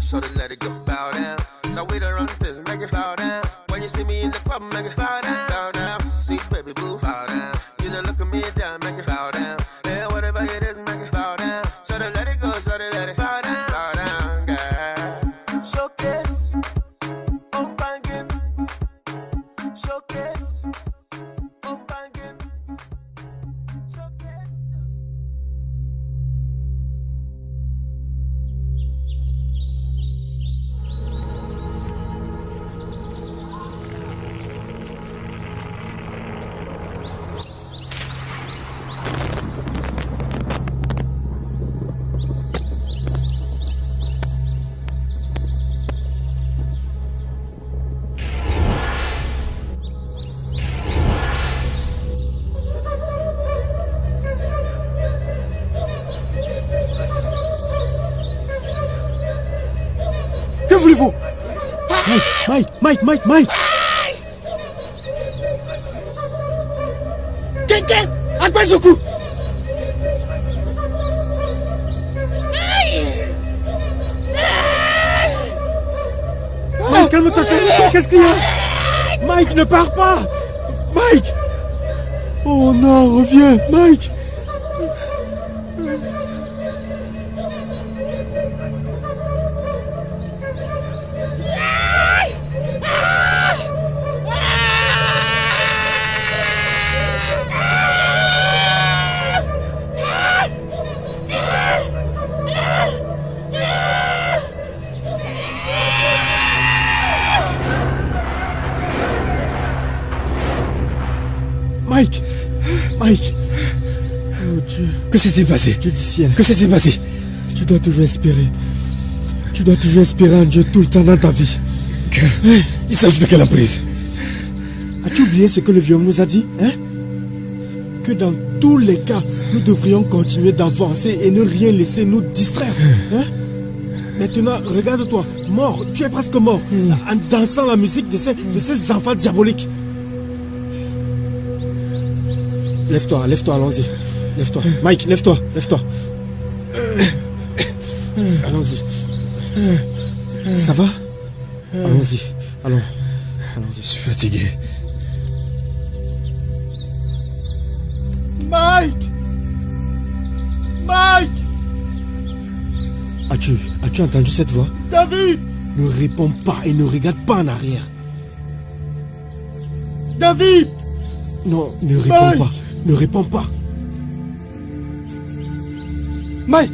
so they let it go. Bow down. Now we done run this, make it bow down. When you see me in the club, make it bow down. Bow down. See, baby boo, bow down. You just look at me down, make it bow down. Yeah, whatever it is, make it bow down. So they let it go, so they let it bow down. Bow down, girl. Showcase. Oh, bang it. Showcase. Oh, bang it. Showcase. Que voulez-vous? Mike! Quelqu'un Agbazoku! Mike, calme-toi, qu'est-ce qu'il y a? Mike, ne pars pas! Mike! Oh non, reviens, Mike! Mike! Oh Dieu! Que s'est-il passé? Dieu du ciel! Que s'est-il passé? Tu dois toujours espérer. Tu dois toujours espérer en Dieu tout le temps dans ta vie. Il s'agit de quelle emprise? As-tu oublié ce que le vieux homme nous a dit, hein? Que dans tous les cas, nous devrions continuer d'avancer et ne rien laisser nous distraire. Hein? Maintenant, regarde-toi, mort, tu es presque mort, en dansant la musique de ces enfants diaboliques. Lève-toi, allons-y. Lève-toi. Mike, lève-toi. Allons-y. Ça va? Allons-y. Allons-y. Je suis fatigué. Mike! As-tu entendu cette voix? David! Ne réponds pas et ne regarde pas en arrière. David! Non, ne réponds pas. Ne réponds pas. Mike!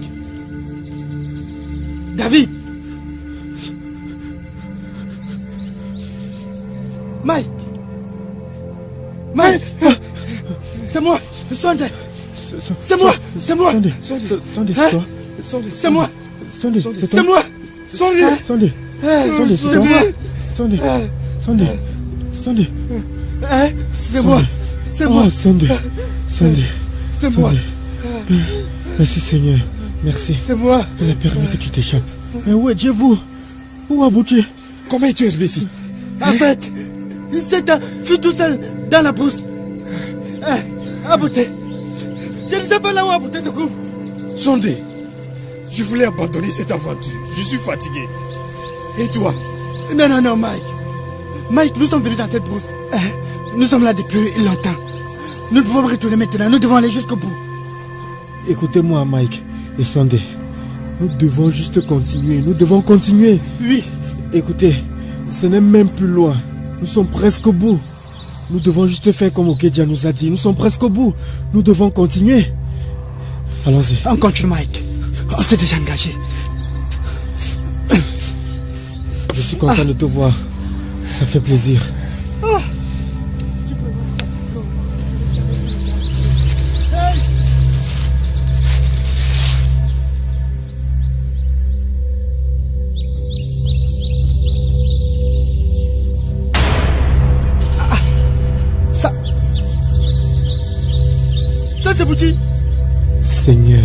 David! Mike! C'est moi! Sunday! C'est moi! Sunday, c'est toi? C'est moi! Sunday, c'est toi? C'est moi! Sunday, c'est toi? Sunday. C'est moi! C'est moi! Oh, Sunday. C'est moi! Merci Seigneur. Merci. C'est moi! Il a permis que tu t'échappes. Mais où êtes-vous? Où Abouti? Comment es-tu arrivé ici? En fait, c'est un fut tout seul dans la brousse. Abouté. Je ne sais pas là où Abouté se trouve. Sondé, je voulais abandonner cette aventure. Je suis fatigué. Et toi? Non, Mike. Mike, nous sommes venus dans cette brousse. Nous sommes là depuis longtemps. Nous ne pouvons retourner maintenant. Nous devons aller jusqu'au bout. Écoutez-moi, Mike et Sunday. Nous devons juste continuer. Nous devons continuer. Oui. Écoutez, ce n'est même plus loin. Nous sommes presque au bout. Nous devons juste faire comme Okedia nous a dit. Nous sommes presque au bout. Nous devons continuer. Allons-y. On continue, Mike. On s'est déjà engagé. Je suis content de te voir. Ça fait plaisir. Ça c'est Bouti. Seigneur.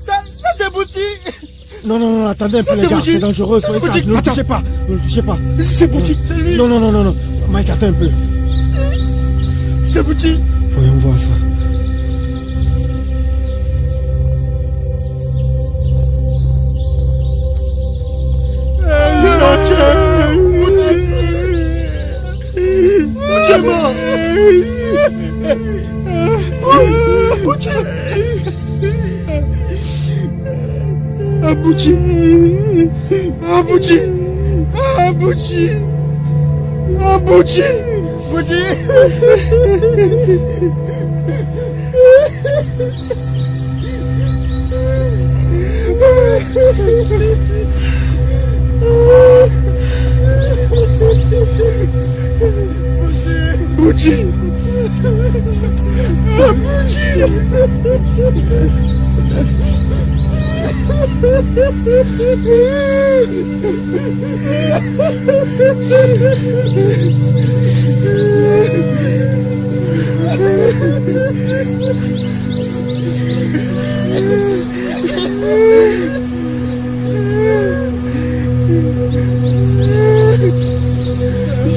Ça c'est Bouti. Non, attendez un peu les gars, c'est dangereux, soyez sages, ne le touchez pas. C'est Bouti, c'est lui. Non, Mike, attends un peu. C'est Bouti. Voyons voir ça. Abouchi. Abouchi. Abouchi. Abouchi. Abouchi. Abouchi.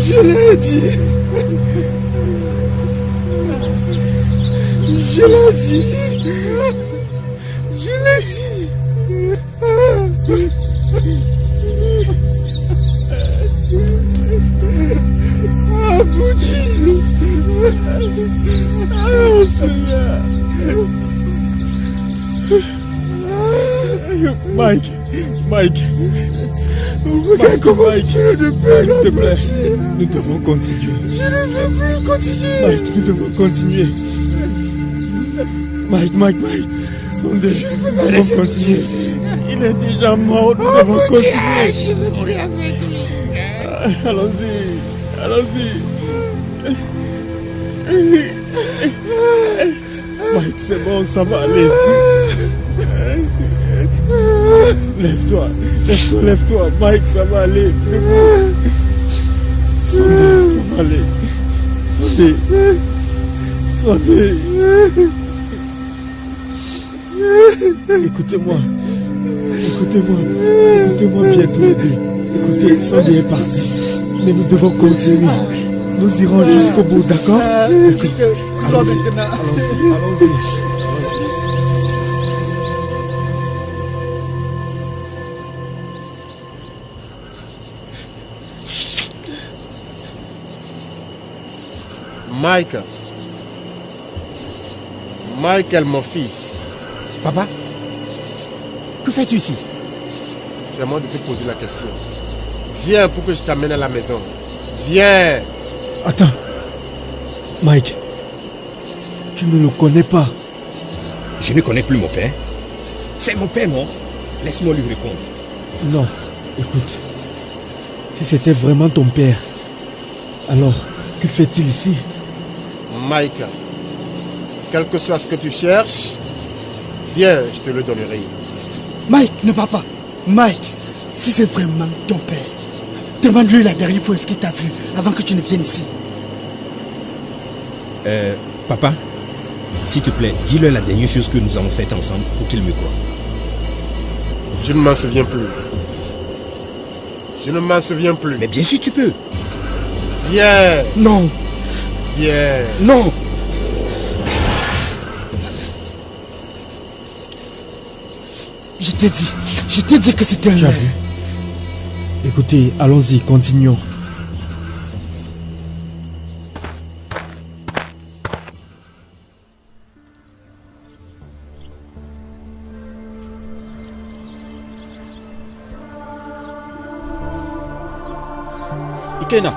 Je l'ai dit. Je l'ai dit. Je l'ai dit. Abouchi. Oh Seigneur. Mike. Mike, s'il te plaît. Nous devons continuer. Je ne veux plus continuer. Mike, nous devons continuer. Mike. Sunday, nous devons continuer. Il est déjà mort, nous devons continuer. Je veux mourir avec lui. Allons-y. Mike, c'est bon, ça va aller. Lève-toi, Mike, ça va aller. Sunday, ça va aller. Sunday. Écoutez-moi bien tous les deux. Écoutez, Sunday est parti. Mais nous devons continuer. Nous irons jusqu'au bout, d'accord? Allons-y. Michael, mon fils. Papa, que fais-tu ici? C'est moi de te poser la question. Viens pour que je t'amène à la maison. Viens. Attends. Mike, tu ne le connais pas. Je ne connais plus mon père. C'est mon père, non? Laisse-moi lui répondre. Non, écoute. Si c'était vraiment ton père, alors que fait-il ici? Mike, quel que soit ce que tu cherches, viens, je te le donnerai. Mike, ne pars pas. Mike, si c'est vraiment ton père, demande-lui la dernière fois ce qu'il t'a vu avant que tu ne viennes ici. Papa, s'il te plaît, dis-le la dernière chose que nous avons faite ensemble pour qu'il me croie. Je ne m'en souviens plus. Mais bien sûr tu peux. Viens. Non. Viens. Non. Je t'ai dit que c'était un Tu as rêve. vu? Écoutez, allons-y, continuons. Ikena.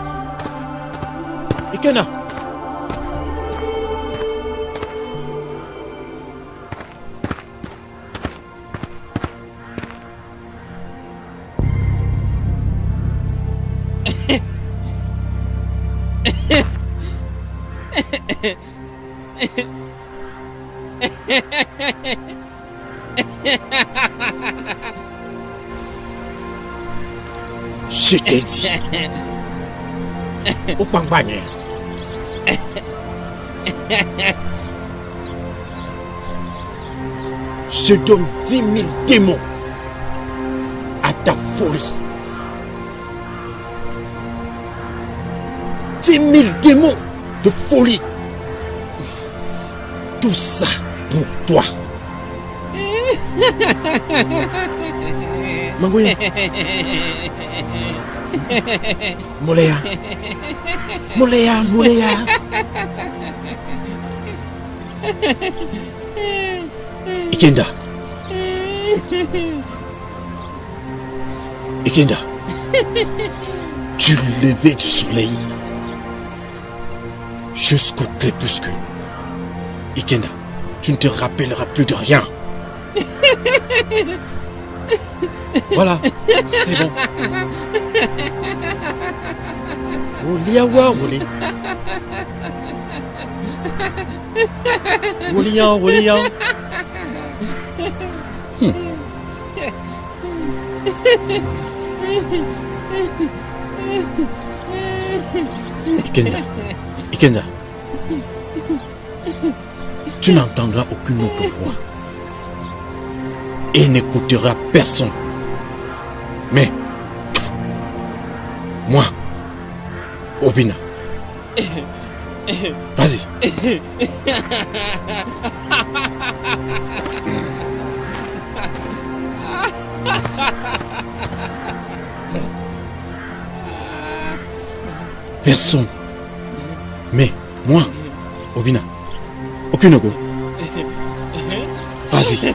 Je t'ai dit. Au Pambane. Je donne 10 000 démons à ta folie. 10 000 démons de folie. Tout ça pour toi. Mangoya. Moléa. Ikenda. Ikenda, du lever du soleil jusqu'au crépuscule. Ikenda, tu ne te rappelleras plus de rien. Voilà, c'est bon. Oliawa, Oli. Olian, Olian. Ikenda, Ikenda, tu n'entendras aucune autre voix et n'écouteras personne. Mais moi, Obina, vas-y. Personne. Mais moi, Obina, aucune go. Vas-y,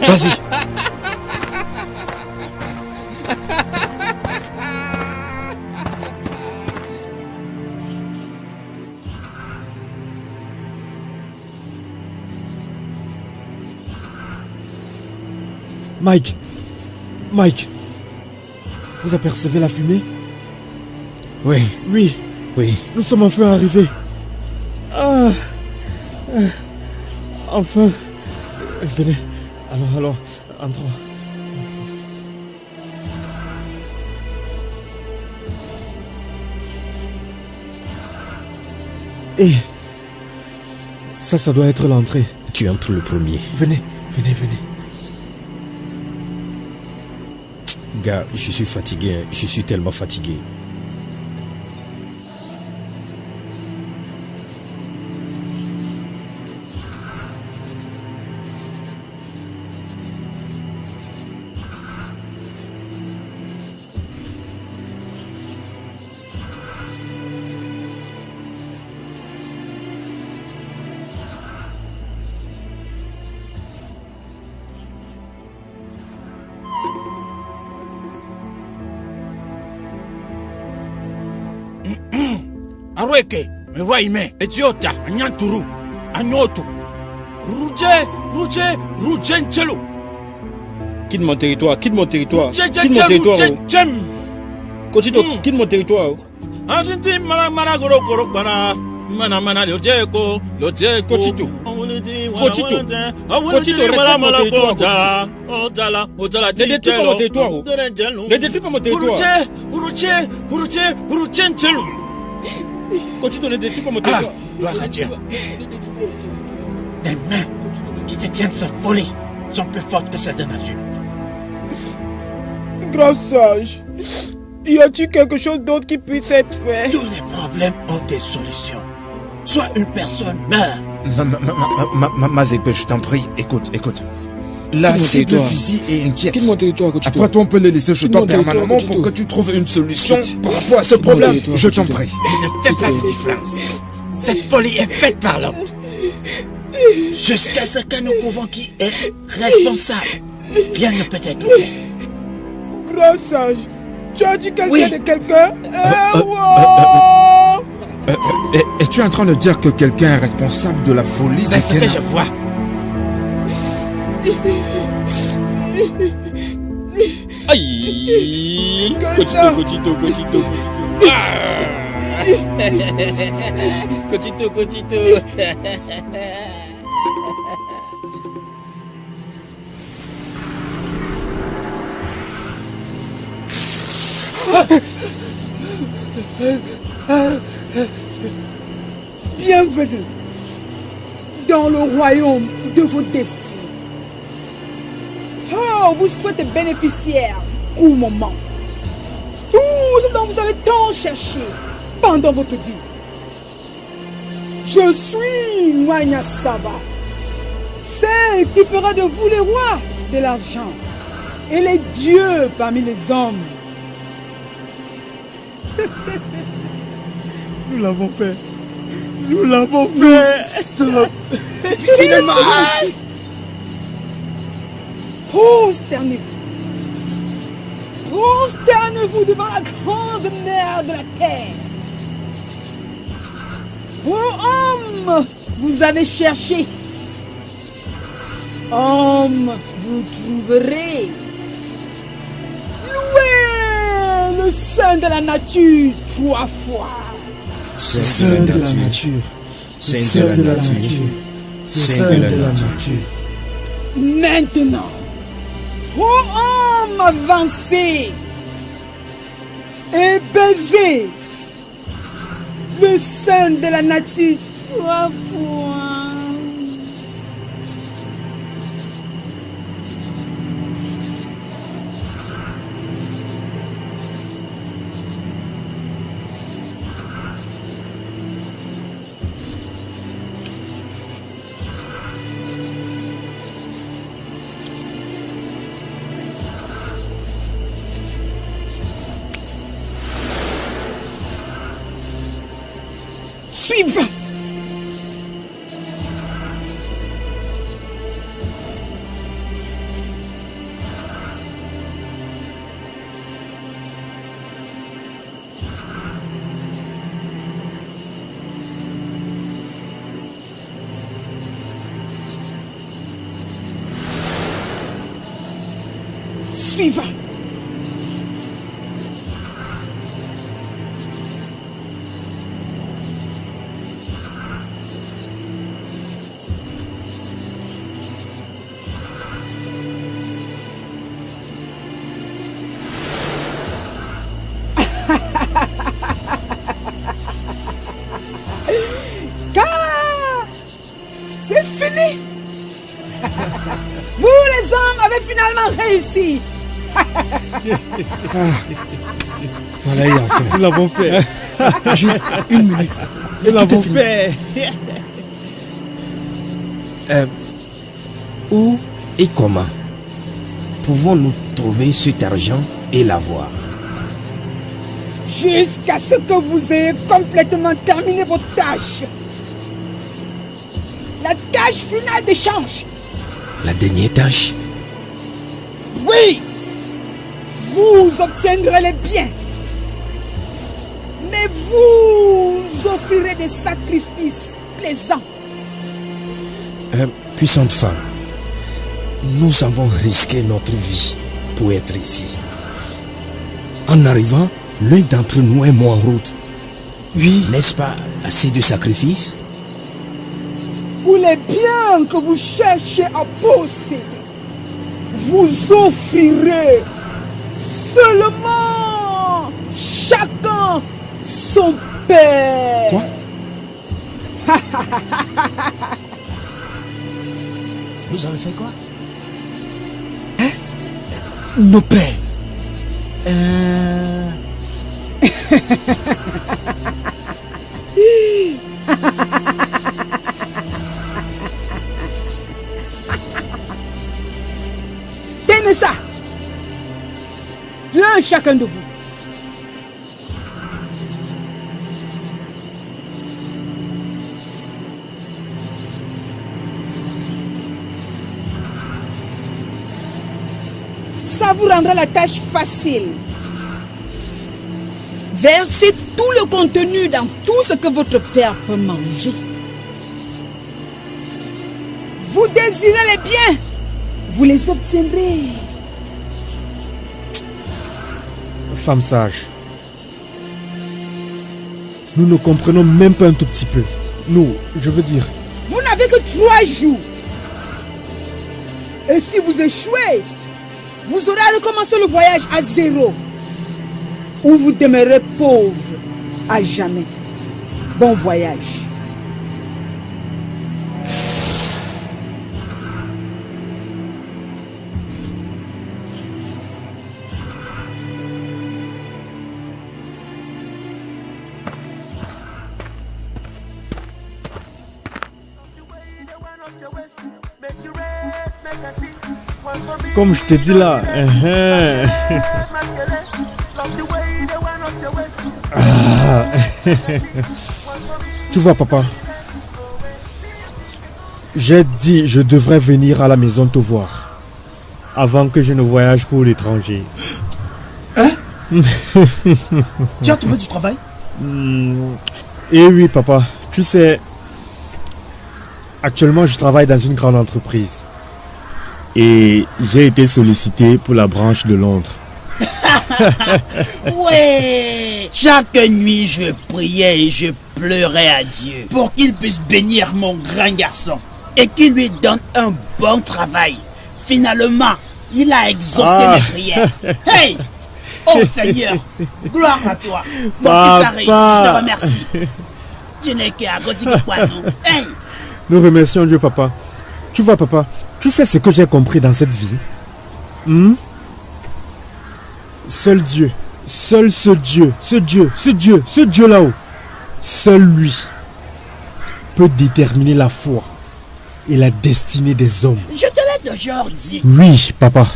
vas-y. Mike, vous apercevez la fumée? Oui, Oui, oui. nous sommes enfin arrivés. Enfin. Venez, alors, entrons. Et ça doit être l'entrée. Tu entres le premier. Venez. Gars, je suis fatigué, hein. Je suis tellement fatigué. Arweke, Mewaime, Etiota, Anyanturu, Anyoto, Rouge, Nchelo. Quitte mon territoire. Cotito, quitte mon territoire. Argentine, Maragoro, Gorokbana, Mana, Lodeko, Cotito, les défis pour mon territoire. Cotito, les défis pour mon territoire. Gloire à Dieu. Les mains qui détiennent cette folie sont plus fortes que celles d'un adulte. Grand sage, y a-t-il quelque chose d'autre qui puisse être fait? Tous les problèmes ont des solutions. Soit une personne meurt. Mazépé, je t'en prie, écoute. La cible visée est inquiète. Quitte mon territoire, Cotito. Après toi, on peut les laisser chez toi permanemment pour que tu trouves une solution par rapport à ce problème. Je t'en prie. Elle ne fait pas de différence. Cette folie est faite par l'homme. Jusqu'à ce que nous prouvons qui est responsable, rien ne peut être fait. Grand sage, tu as dit quelqu'un de quelqu'un? Es-tu en train de dire que quelqu'un est responsable de la folie? C'est ce que je vois. Aïe! Cotito. Cotito. Bienvenue dans le royaume de vos destinées. Oh, vous souhaitez bénéficiaire du court moment. Tout ce dont vous avez tant cherché pendant votre vie. Je suis Mwanya Saba, celle qui fera de vous les rois de l'argent et les dieux parmi les hommes. Nous l'avons fait. Finalement. Prosternez-vous. Prosternez-vous devant la grande mère de la terre. Oh homme, vous avez cherché. Homme, vous trouverez. Louez le Saint de la nature 3 fois. Saint de la nature, Saint de la nature, Saint de la nature. Maintenant, ô homme avancé et baisez le Saint de la nature 3 fois. Suivez. Suivez. C'est fini. Vous les hommes avez finalement réussi. Voilà, il a fait. Nous l'avons fait. Juste une minute. Nous l'avons fait. Où et comment pouvons-nous trouver cet argent et l'avoir? Jusqu'à ce que vous ayez complètement terminé vos tâches. La tâche finale d'échange. La dernière tâche? Oui. Vous obtiendrez les biens. Mais vous offrirez des sacrifices plaisants. Puissante femme, nous avons risqué notre vie pour être ici. En arrivant, l'un d'entre nous est mort en route. Oui. N'est-ce pas assez de sacrifices? Pour les biens que vous cherchez à posséder, vous offrirez seulement chacun son père. Quoi? Vous avez fait quoi? Hein? Nos pères. Tenez ça. L'un chacun de vous. Ça vous rendra la tâche facile. Versez tout le contenu dans tout ce que votre père peut manger. Vous désirez les biens, vous les obtiendrez. Femme sage, nous ne comprenons même pas un tout petit peu. Nous, je veux dire... Vous n'avez que 3 jours. Et si vous échouez, vous aurez à recommencer le voyage à 0. Ou vous demeurez pauvre à jamais. Bon voyage. Comme je te dis là, Tu vois papa, j'ai dit je devrais venir à la maison te voir avant que je ne voyage pour l'étranger. Tu as trouvé du travail? Eh oui, papa. Tu sais, actuellement, je travaille dans une grande entreprise. Et j'ai été sollicité pour la branche de Londres. Ouais! Chaque nuit, je priais et je pleurais à Dieu pour qu'il puisse bénir mon grand garçon et qu'il lui donne un bon travail. Finalement, il a exaucé mes prières. Hey! Oh Seigneur, gloire à toi. Mon fils a réussi, je te remercie. Tu n'es qu'à cause de quoi, non? Hey! Nous remercions Dieu, papa. Tu vois, papa, tu sais ce que j'ai compris dans cette vie? Seul Dieu, seul ce Dieu là-haut, seul lui peut déterminer la foi et la destinée des hommes. Je te l'ai toujours dit. Oui, papa,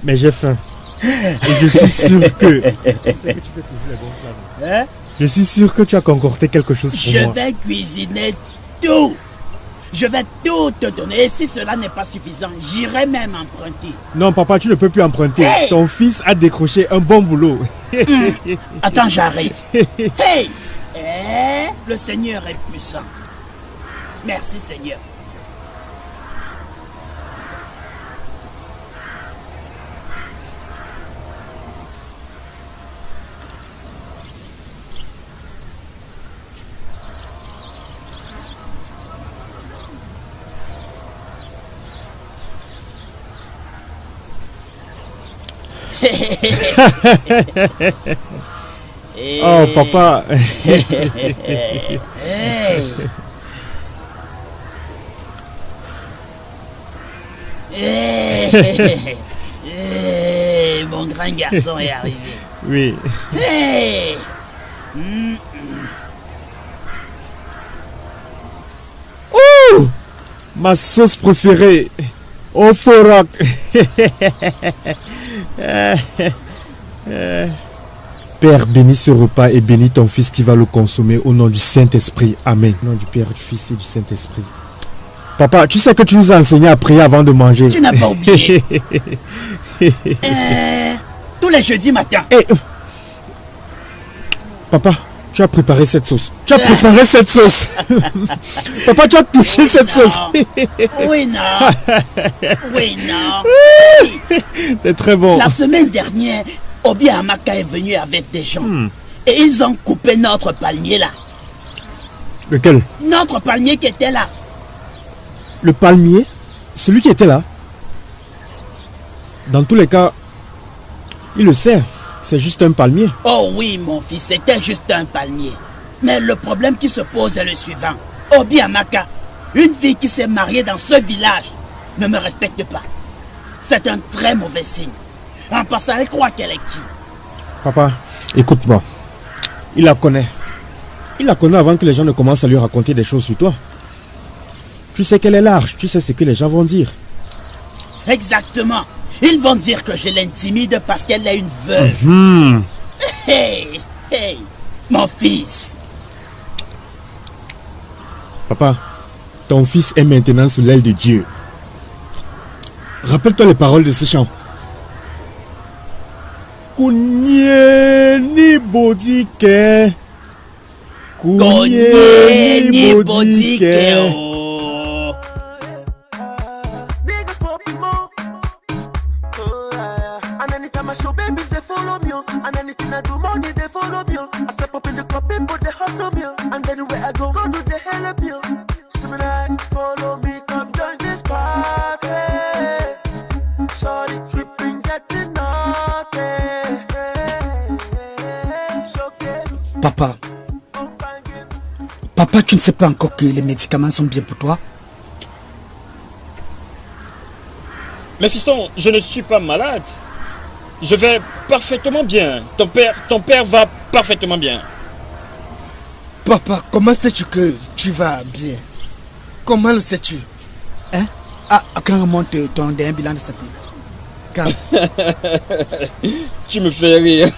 mais j'ai faim. Et je suis sûr que... Je suis sûr que tu as concocté quelque chose pour moi. Je vais cuisiner tout. Je vais tout te donner. Et si cela n'est pas suffisant, j'irai même emprunter. Non, papa, tu ne peux plus emprunter. Hey! Ton fils a décroché un bon boulot. Attends, j'arrive. Hey! Le Seigneur est puissant. Merci, Seigneur. Oh, papa. Mon grand garçon est arrivé. Oui. Hey. Oh, ma sauce préférée. Au forac. Père, bénis ce repas et bénis ton fils qui va le consommer au nom du Saint-Esprit. Amen. Au nom du Père, du Fils et du Saint-Esprit. Papa, tu sais que tu nous as enseigné à prier avant de manger. Tu n'as pas oublié. Tous les jeudis matin. Papa, tu as préparé cette sauce. Tu as préparé cette sauce. Papa, tu as touché cette sauce. Oui, non. Oui, non. C'est très bon. La semaine dernière, Obi Amaka est venu avec des gens. Et ils ont coupé notre palmier là. Lequel? Notre palmier qui était là. Le palmier? Celui qui était là? Dans tous les cas, il le sait. C'est juste un palmier. Oh oui, mon fils, c'était juste un palmier. Mais le problème qui se pose est le suivant. Obi Amaka, une fille qui s'est mariée dans ce village, ne me respecte pas. C'est un très mauvais signe. En passant, elle croit qu'elle est qui? Papa, écoute-moi. Il la connaît. Il la connaît avant que les gens ne commencent à lui raconter des choses sur toi. Tu sais qu'elle est large. Tu sais ce que les gens vont dire. Exactement. Ils vont dire que je l'intimide parce qu'elle est une veuve. Hey, hey, mon fils. Papa, ton fils est maintenant sous l'aile de Dieu. Rappelle-toi les paroles de ce chant. Kounye ni bodike. Kounye ni bodike. Papa, tu ne sais pas encore que les médicaments sont bien pour toi? Mais fiston, je ne suis pas malade. Je vais parfaitement bien. Ton père va parfaitement bien. Papa, comment sais-tu que tu vas bien? Comment le sais-tu? Hein? Quand remonte ton dernier bilan de santé? Quand? Tu me fais rire.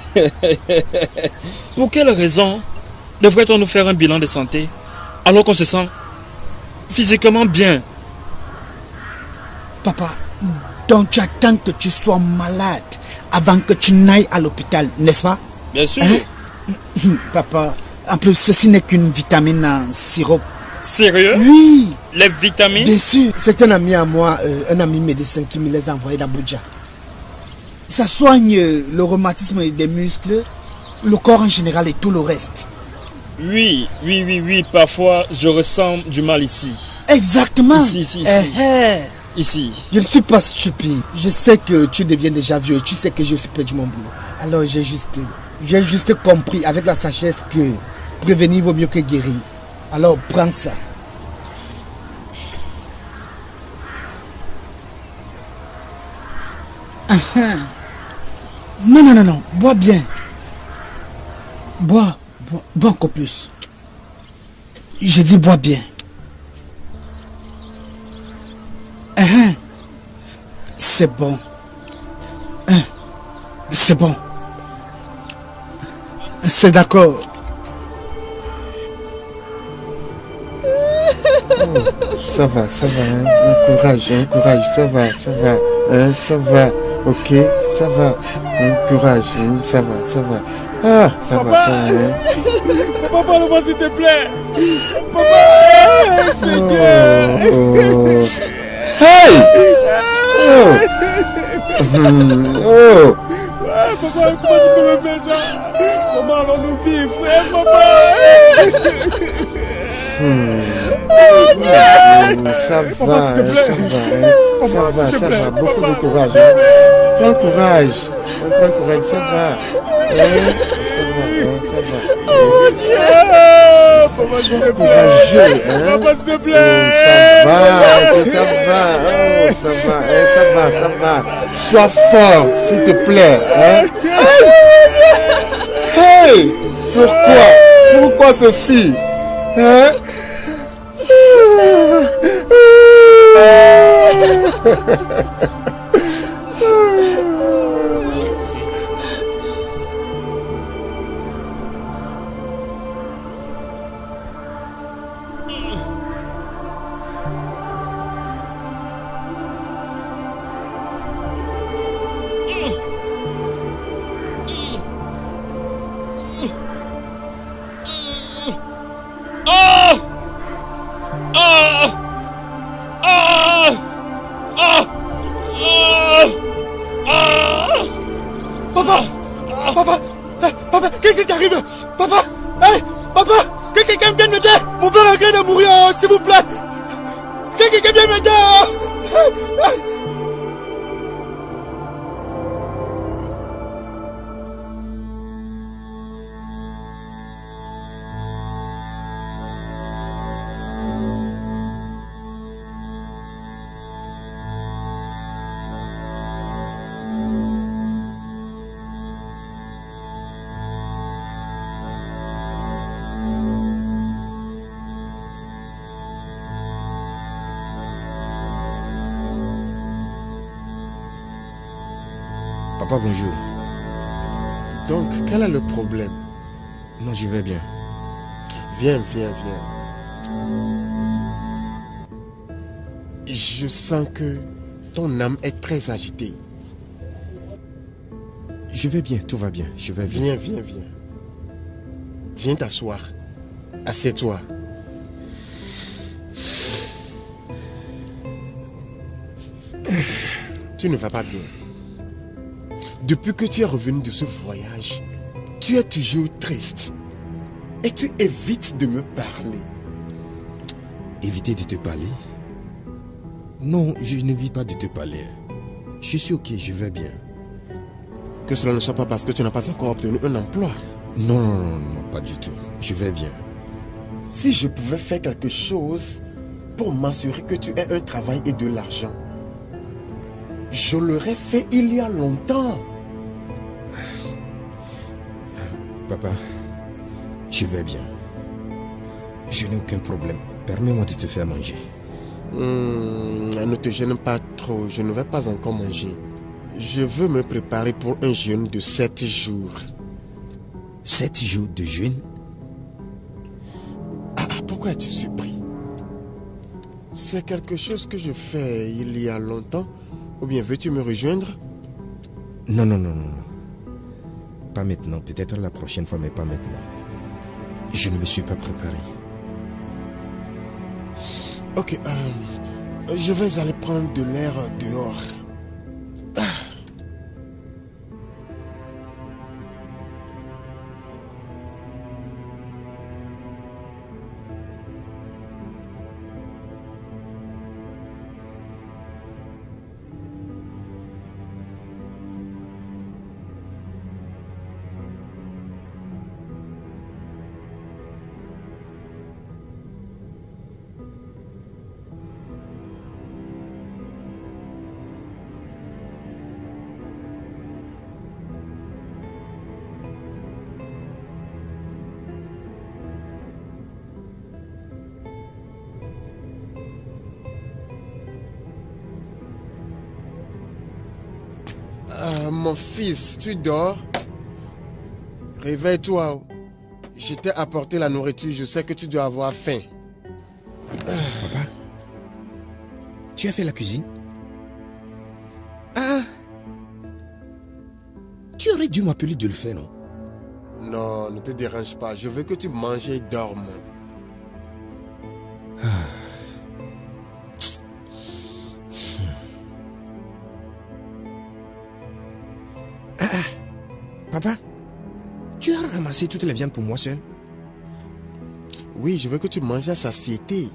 Pour quelle raison devrait-on nous faire un bilan de santé alors qu'on se sent physiquement bien? Papa, donc tu attends que tu sois malade avant que tu n'ailles à l'hôpital, n'est-ce pas? Bien sûr. Hein? Papa, en plus, ceci n'est qu'une vitamine en sirop. Sérieux? Oui. Les vitamines? Bien sûr. C'est un ami à moi, un ami médecin qui me les a envoyés d'Abuja. Ça soigne le rhumatisme des muscles, le corps en général et tout le reste. Oui. Parfois, je ressens du mal ici. Exactement. Ici. Ici. Je ne suis pas stupide. Je sais que tu deviens déjà vieux et tu sais que j'ai aussi perdu mon boulot. Alors j'ai juste compris avec la sagesse que prévenir vaut mieux que guérir. Alors prends ça. Non. Bois bien. Bois encore plus. Je dis bois bien. C'est bon. C'est bon. C'est d'accord. Ça va, hein. Courage, ça va, hein, ça va, ok, ça va, courage, ça va. Ah, ça va, hein. Papa, parle-moi s'il te plaît. Papa, Seigneur. Hey! Papa, comment tu peux me faire ça? Comment allons-nous vivre, frère, papa? Ça va, beaucoup de courage. Prends courage, ça va. Sois courageux, hein. Papa, s'il te plaît. Ça va. Sois fort, s'il te plaît, hein. Hey! Pourquoi ceci? Hein? Papa, qu'est-ce qui t'arrive? Papa, que quelqu'un vienne m'aider. Mon père est en train de mourir, s'il vous plaît. Que quelqu'un vienne m'aider. Papa, bonjour. Donc, quel est le problème? Non, je vais bien. Viens. Je sens que ton âme est très agitée. Je vais bien, tout va bien. Je vais bien. Viens. Viens t'asseoir. Assieds-toi. Tu ne vas pas bien. Depuis que tu es revenu de ce voyage, tu es toujours triste. Et tu évites de me parler. Éviter de te parler? Non, je n'évite pas de te parler. Je suis ok, je vais bien. Que cela ne soit pas parce que tu n'as pas encore obtenu un emploi. Non, pas du tout. Je vais bien. Si je pouvais faire quelque chose pour m'assurer que tu aies un travail et de l'argent, je l'aurais fait il y a longtemps. Papa, je vais bien. Je n'ai aucun problème. Permets-moi de te faire manger. Ne te gêne pas trop. Je ne vais pas encore manger. Je veux me préparer pour un jeûne de 7 jours. 7 jours de jeûne? Pourquoi es-tu surpris? C'est quelque chose que je fais il y a longtemps. Ou bien veux-tu me rejoindre? Non, non, non, non. Pas maintenant. Peut-être la prochaine fois, mais pas maintenant. Je ne me suis pas préparé. Ok, je vais aller prendre de l'air dehors. Mon fils, tu dors? Réveille-toi. Je t'ai apporté la nourriture, je sais que tu dois avoir faim. Papa, tu as fait la cuisine? Ah! Tu aurais dû m'appeler de le faire, non? Non, ne te dérange pas, je veux que tu manges et dormes. Papa, tu as ramassé toute la viande pour moi seul? Oui, je veux que tu manges à satiété.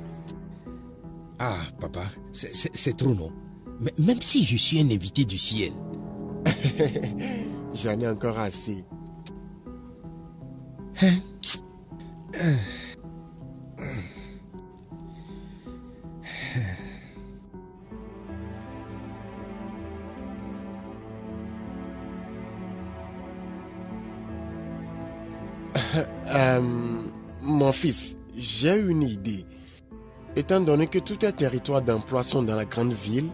Ah, papa, c'est trop, non? Mais même si je suis un invité du ciel. J'en ai encore assez. Hein? Mon fils, j'ai une idée. Étant donné que tous tes territoires d'emploi sont dans la grande ville,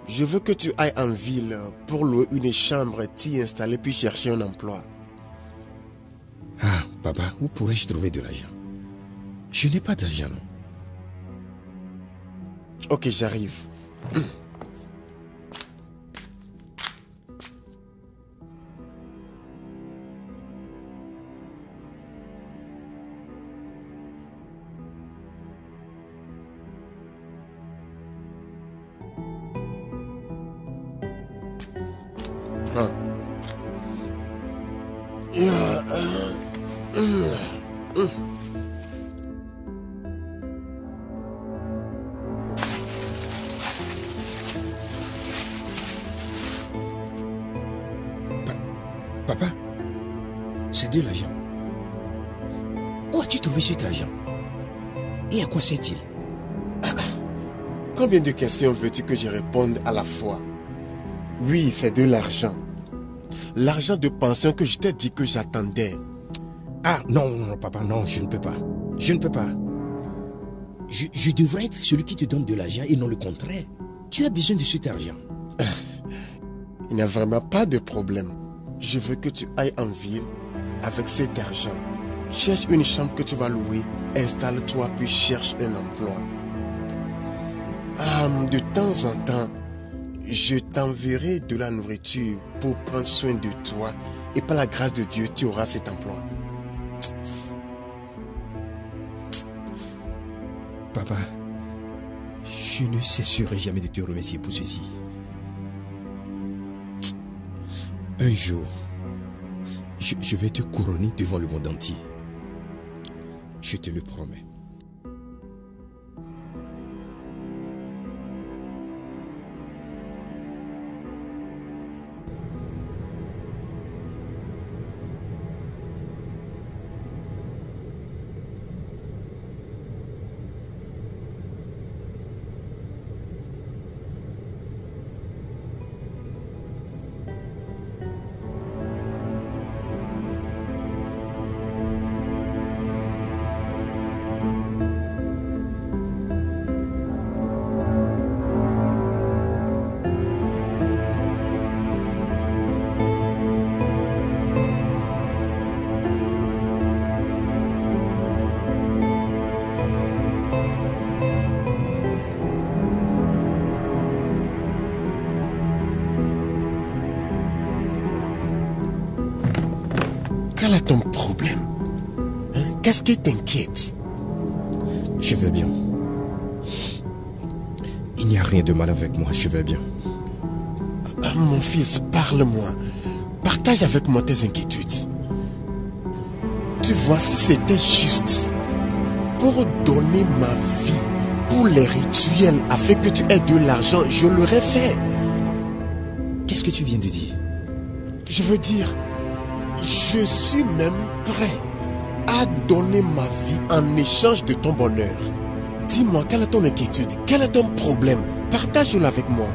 je veux que tu ailles en ville pour louer une chambre, t'y installer puis chercher un emploi. Ah, papa, où pourrais-je trouver de l'argent? Je n'ai pas d'argent. Ok, j'arrive. Papa, c'est de l'argent. Où as-tu trouvé cet argent? Et à quoi sert-il? Combien de questions veux-tu que je réponde à la fois? Oui, c'est de l'argent. L'argent de pension que je t'ai dit que j'attendais. Ah, non, non, papa, non, je ne peux pas. Je ne peux pas. Je devrais être celui qui te donne de l'argent et non le contraire. Tu as besoin de cet argent. Il n'y a vraiment pas de problème. Je veux que tu ailles en ville avec cet argent. Cherche une chambre que tu vas louer, installe-toi puis cherche un emploi. De temps en temps, je t'enverrai de la nourriture pour prendre soin de toi et par la grâce de Dieu, tu auras cet emploi. Papa, je ne cesserai jamais de te remercier pour ceci. Un jour, je vais te couronner devant le monde entier. Je te le promets. Quel est ton problème? Hein? Qu'est-ce qui t'inquiète? Je vais bien. Il n'y a rien de mal avec moi, je vais bien. Mon fils, parle-moi. Partage avec moi tes inquiétudes. Tu vois, si c'était juste pour donner ma vie pour les rituels afin que tu aies de l'argent, je l'aurais fait. Qu'est-ce que tu viens de dire? Je veux dire, je suis même prêt à donner ma vie en échange de ton bonheur. Dis-moi, quelle est ton inquiétude? Quel est ton problème? Partage-le avec moi.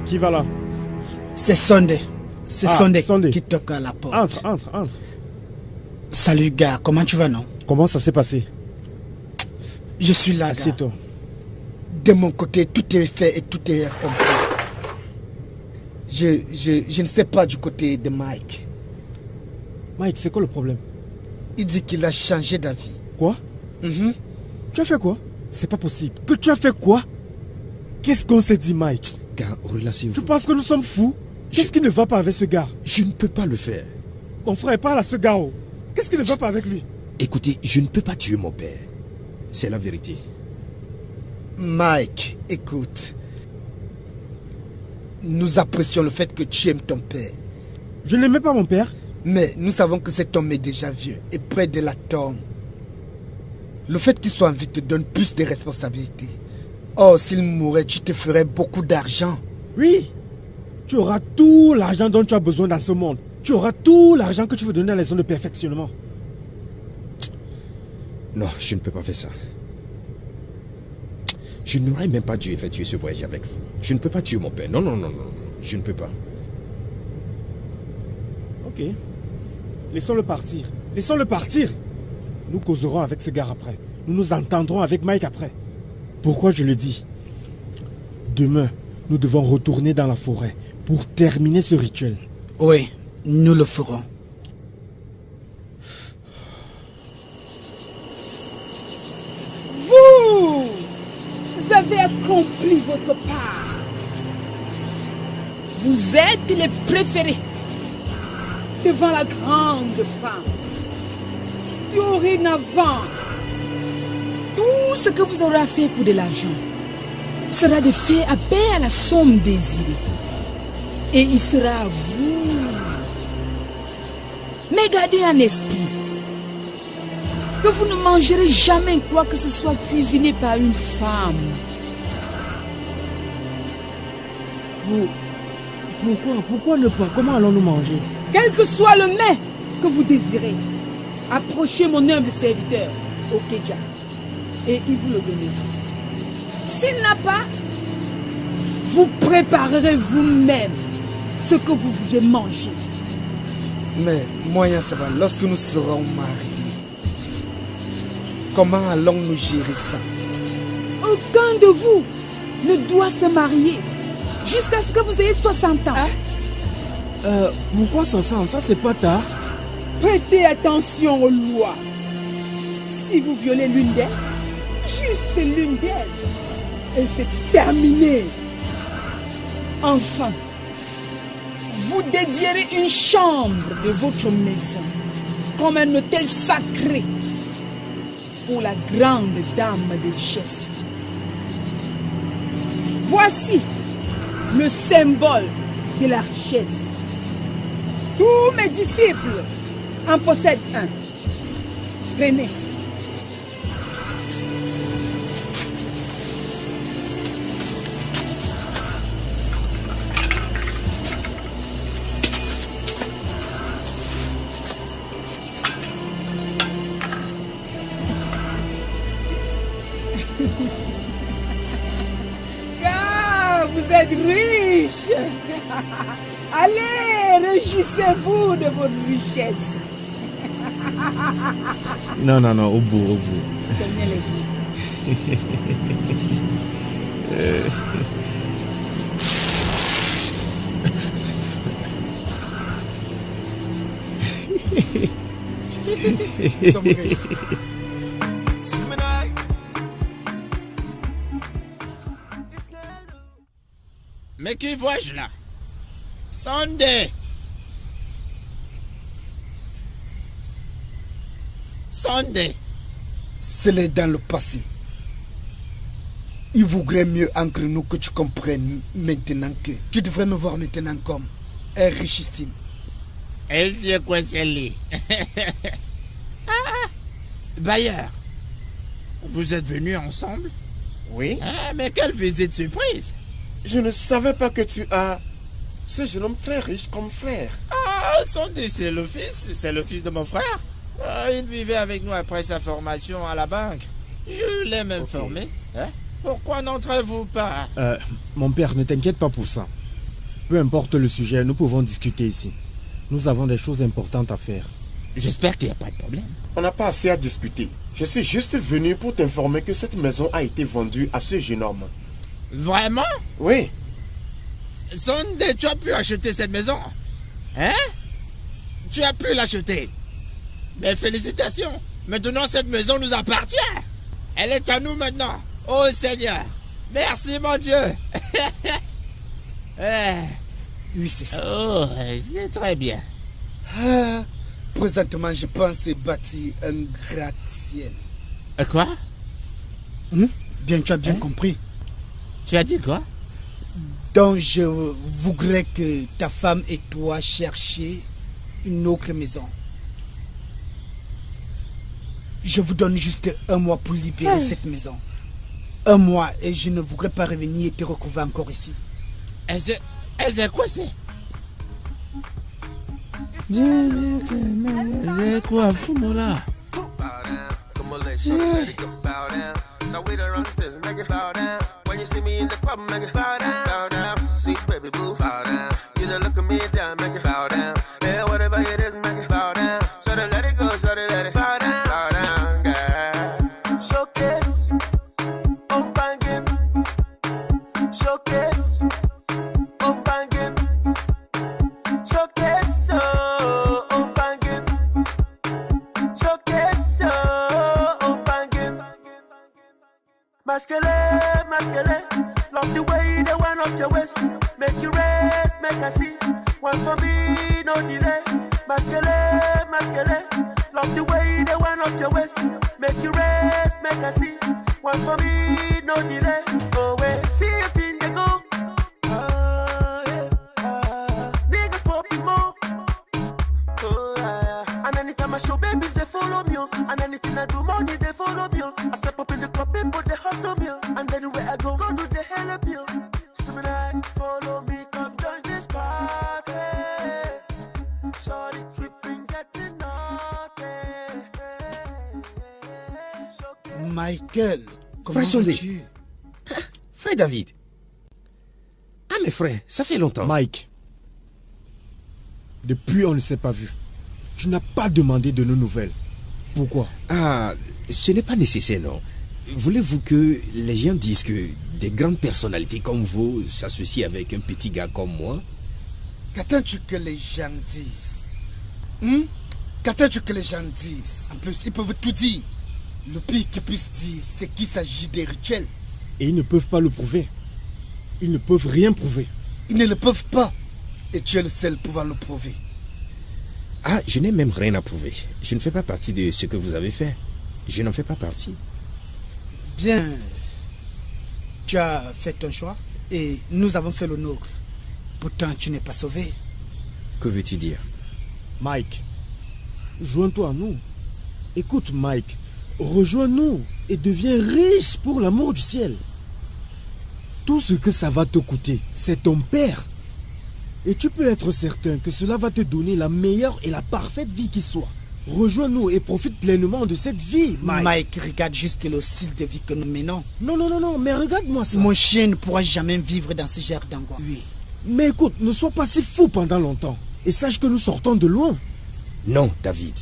Qui va là? C'est Sunday. C'est Sunday Sunday qui toque à la porte. Entre. Salut gars, comment tu vas non? Comment ça s'est passé? Je suis là, gars. Assieds-toi. De mon côté, tout est fait et tout est accompli. Je ne sais pas du côté de Mike. Mike, c'est quoi le problème? Il dit qu'il a changé d'avis. Quoi? Tu as fait quoi? C'est pas possible. Que tu as fait quoi? Qu'est-ce qu'on s'est dit, Mike? Gars, relaxez-vous. Tu penses que nous sommes fous? Qu'est-ce qui ne va pas avec ce gars? Je ne peux pas le faire. Mon frère, parle à ce gars. Qu'est-ce qui ne va pas avec lui? Écoutez, je ne peux pas tuer mon père. C'est la vérité. Mike, écoute. Nous apprécions le fait que tu aimes ton père. Je n'aimais pas mon père. Mais nous savons que cet homme est déjà vieux et près de la tombe. Le fait qu'il soit en vie te donne plus de responsabilités. Oh, s'il mourait, tu te ferais beaucoup d'argent. Oui. Tu auras tout l'argent dont tu as besoin dans ce monde. Tu auras tout l'argent que tu veux donner à les zones de perfectionnement. Non, je ne peux pas faire ça. Je n'aurais même pas dû effectuer ce voyage avec vous. Je ne peux pas tuer mon père. Non. Je ne peux pas. Ok. Laissons-le partir. Laissons-le partir. Nous causerons avec ce gars après. Nous nous entendrons avec Mike après. Pourquoi je le dis? Demain, nous devons retourner dans la forêt pour terminer ce rituel. Oui, nous le ferons. Vous avez accompli votre part. Vous êtes les préférés devant la grande femme. Dorénavant, tout ce que vous aurez à faire pour de l'argent sera de faire appel à la somme désirée. Et il sera à vous. Mais gardez en esprit que vous ne mangerez jamais quoi que ce soit cuisiné par une femme. Pourquoi ne pas? Comment allons-nous manger? Quel que soit le mets que vous désirez, approchez mon humble serviteur, Okeja, et il vous le donnera. S'il n'a pas, vous préparerez vous-même ce que vous voulez manger. Mais, moyen ça va, lorsque nous serons mariés, comment allons-nous gérer ça? Aucun de vous ne doit se marier jusqu'à ce que vous ayez 60 ans. Pourquoi 60? Ça, c'est pas tard. Prêtez attention aux lois. Si vous violez l'une d'elles, juste l'une d'elles, et c'est terminé. Enfin, vous dédierez une chambre de votre maison comme un hôtel sacré pour la grande dame de richesse. Voici le symbole de la richesse. Tous mes disciples en possèdent un. Prenez. Car vous êtes riches. Allez, réjouissez-vous de votre richesse. Non, au bout. Tenez les Nous sommes riches. Mais qui vois-je là? Sunday! Sunday! C'est dans le passé. Il vaudrait mieux entre nous que tu comprennes maintenant que tu devrais me voir maintenant comme un richissime. Et c'est quoi celle-là? Bailleur, vous êtes venus ensemble? Oui. Ah, mais quelle visite surprise! Je ne savais pas que tu as ce jeune homme très riche comme frère. Ah, Sunday, c'est le fils de mon frère. Ah, il vivait avec nous après sa formation à la banque. Je l'ai même formé. Hein? Pourquoi n'entrez-vous pas? Mon père, ne t'inquiète pas pour ça. Peu importe le sujet, nous pouvons discuter ici. Nous avons des choses importantes à faire. J'espère qu'il n'y a pas de problème. On n'a pas assez à discuter. Je suis juste venu pour t'informer que cette maison a été vendue à ce jeune homme. Vraiment? Oui. Sunday, tu as pu acheter cette maison? Hein? Tu as pu l'acheter? Mais félicitations. Maintenant, cette maison nous appartient. Elle est à nous maintenant. Oh Seigneur. Merci mon Dieu. Oui, c'est ça. Oh, c'est très bien. Présentement, je pense bâtir un gratte-ciel. Quoi? Bien, tu as bien compris. Tu as dit quoi? Donc, je voudrais que ta femme et toi cherchiez une autre maison. Je vous donne juste 1 mois pour libérer cette maison. 1 mois et je ne voudrais pas revenir et te retrouver encore ici. C'est quoi c'est? C'est quoi, Fumola? Now we the run this, make it bow down. When you see me in the club, make it bow down, bow down. Sweet baby boo, bow down. You just look at me down, make it bow down. Yeah, whatever it is, make it bow down. So to let it go, so to let it bow down, girl. Showcase, I'm banging. Showcase, I'm banging. Showcase, I'm banging. Showcase, I'm banging. Masquerade, masquerade, love the way they wind up your waist. Make you rest, make I see. One for me, no delay. Masquerade, masquerade, love the way they wind up your waist. Make you rest, make I see. One for me, no delay. Oh wait, see it in the go. Niggas popping more. And anytime I show babies, they follow me. And anything I do, money, they follow me. I step up in the club, people, they hustle me. And anywhere I go do the hell up you. So I follow me, come join this party. Shorty tripping, getting naughty. Michael, comment Frère Sunday. vas-tu? Frère David. Ah mes frères, ça fait longtemps. Mike, depuis on ne s'est pas vu. Tu n'as pas demandé de nos nouvelles. Pourquoi? Ah, ce n'est pas nécessaire, non. Voulez-vous que les gens disent que des grandes personnalités comme vous s'associent avec un petit gars comme moi? Qu'attends-tu que les gens disent? Qu'attends-tu que les gens disent? En plus, ils peuvent tout dire. Le pire qu'ils puissent dire, c'est qu'il s'agit des rituels. Et ils ne peuvent pas le prouver. Ils ne peuvent rien prouver. Ils ne le peuvent pas. Et tu es le seul pouvant le prouver. Ah, je n'ai même rien à prouver. Je ne fais pas partie de ce que vous avez fait. Je n'en fais pas partie. Bien. Tu as fait ton choix et nous avons fait le nôtre. Pourtant, tu n'es pas sauvé. Que veux-tu dire? Mike, joins-toi à nous. Écoute, Mike, rejoins-nous et deviens riche pour l'amour du ciel. Tout ce que ça va te coûter, c'est ton père. Et tu peux être certain que cela va te donner la meilleure et la parfaite vie qui soit. Rejoins-nous et profite pleinement de cette vie, Mike. Mike, regarde juste le style de vie que nous menons. Non, mais regarde-moi ça. Mon chien ne pourra jamais vivre dans ce genre d'endroit. Oui. Mais écoute, ne sois pas si fou pendant longtemps. Et sache que nous sortons de loin. Non, David.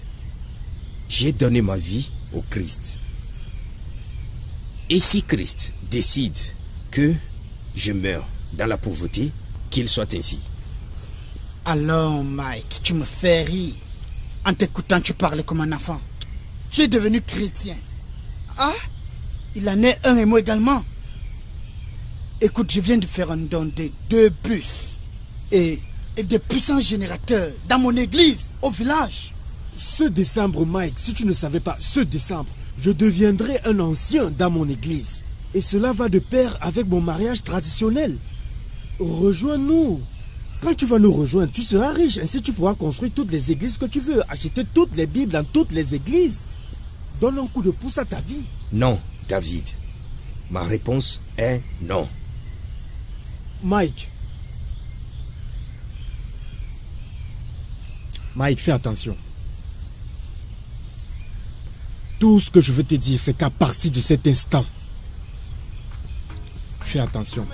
J'ai donné ma vie au Christ. Et si Christ décide que je meurs dans la pauvreté, qu'il soit ainsi. Alors, Mike, tu me fais rire. En t'écoutant, tu parles comme un enfant. tu es devenu chrétien. Ah, il en est un et moi également. Écoute, je viens de faire un don de 2 bus et des puissants générateurs dans mon église, au village. Ce décembre, Mike, si tu ne savais pas, ce décembre, je deviendrai un ancien dans mon église. Et cela va de pair avec mon mariage traditionnel. Rejoins-nous. Quand tu vas nous rejoindre, tu seras riche. Ainsi, tu pourras construire toutes les églises que tu veux. Acheter toutes les Bibles dans toutes les églises. Donne un coup de pouce à ta vie. Non, David. Ma réponse est non. Mike. Mike, fais attention. Tout ce que je veux te dire, c'est qu'à partir de cet instant, fais attention.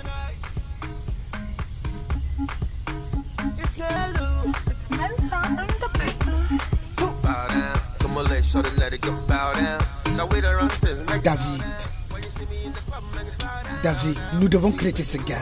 David, nous devons cléter ce gars.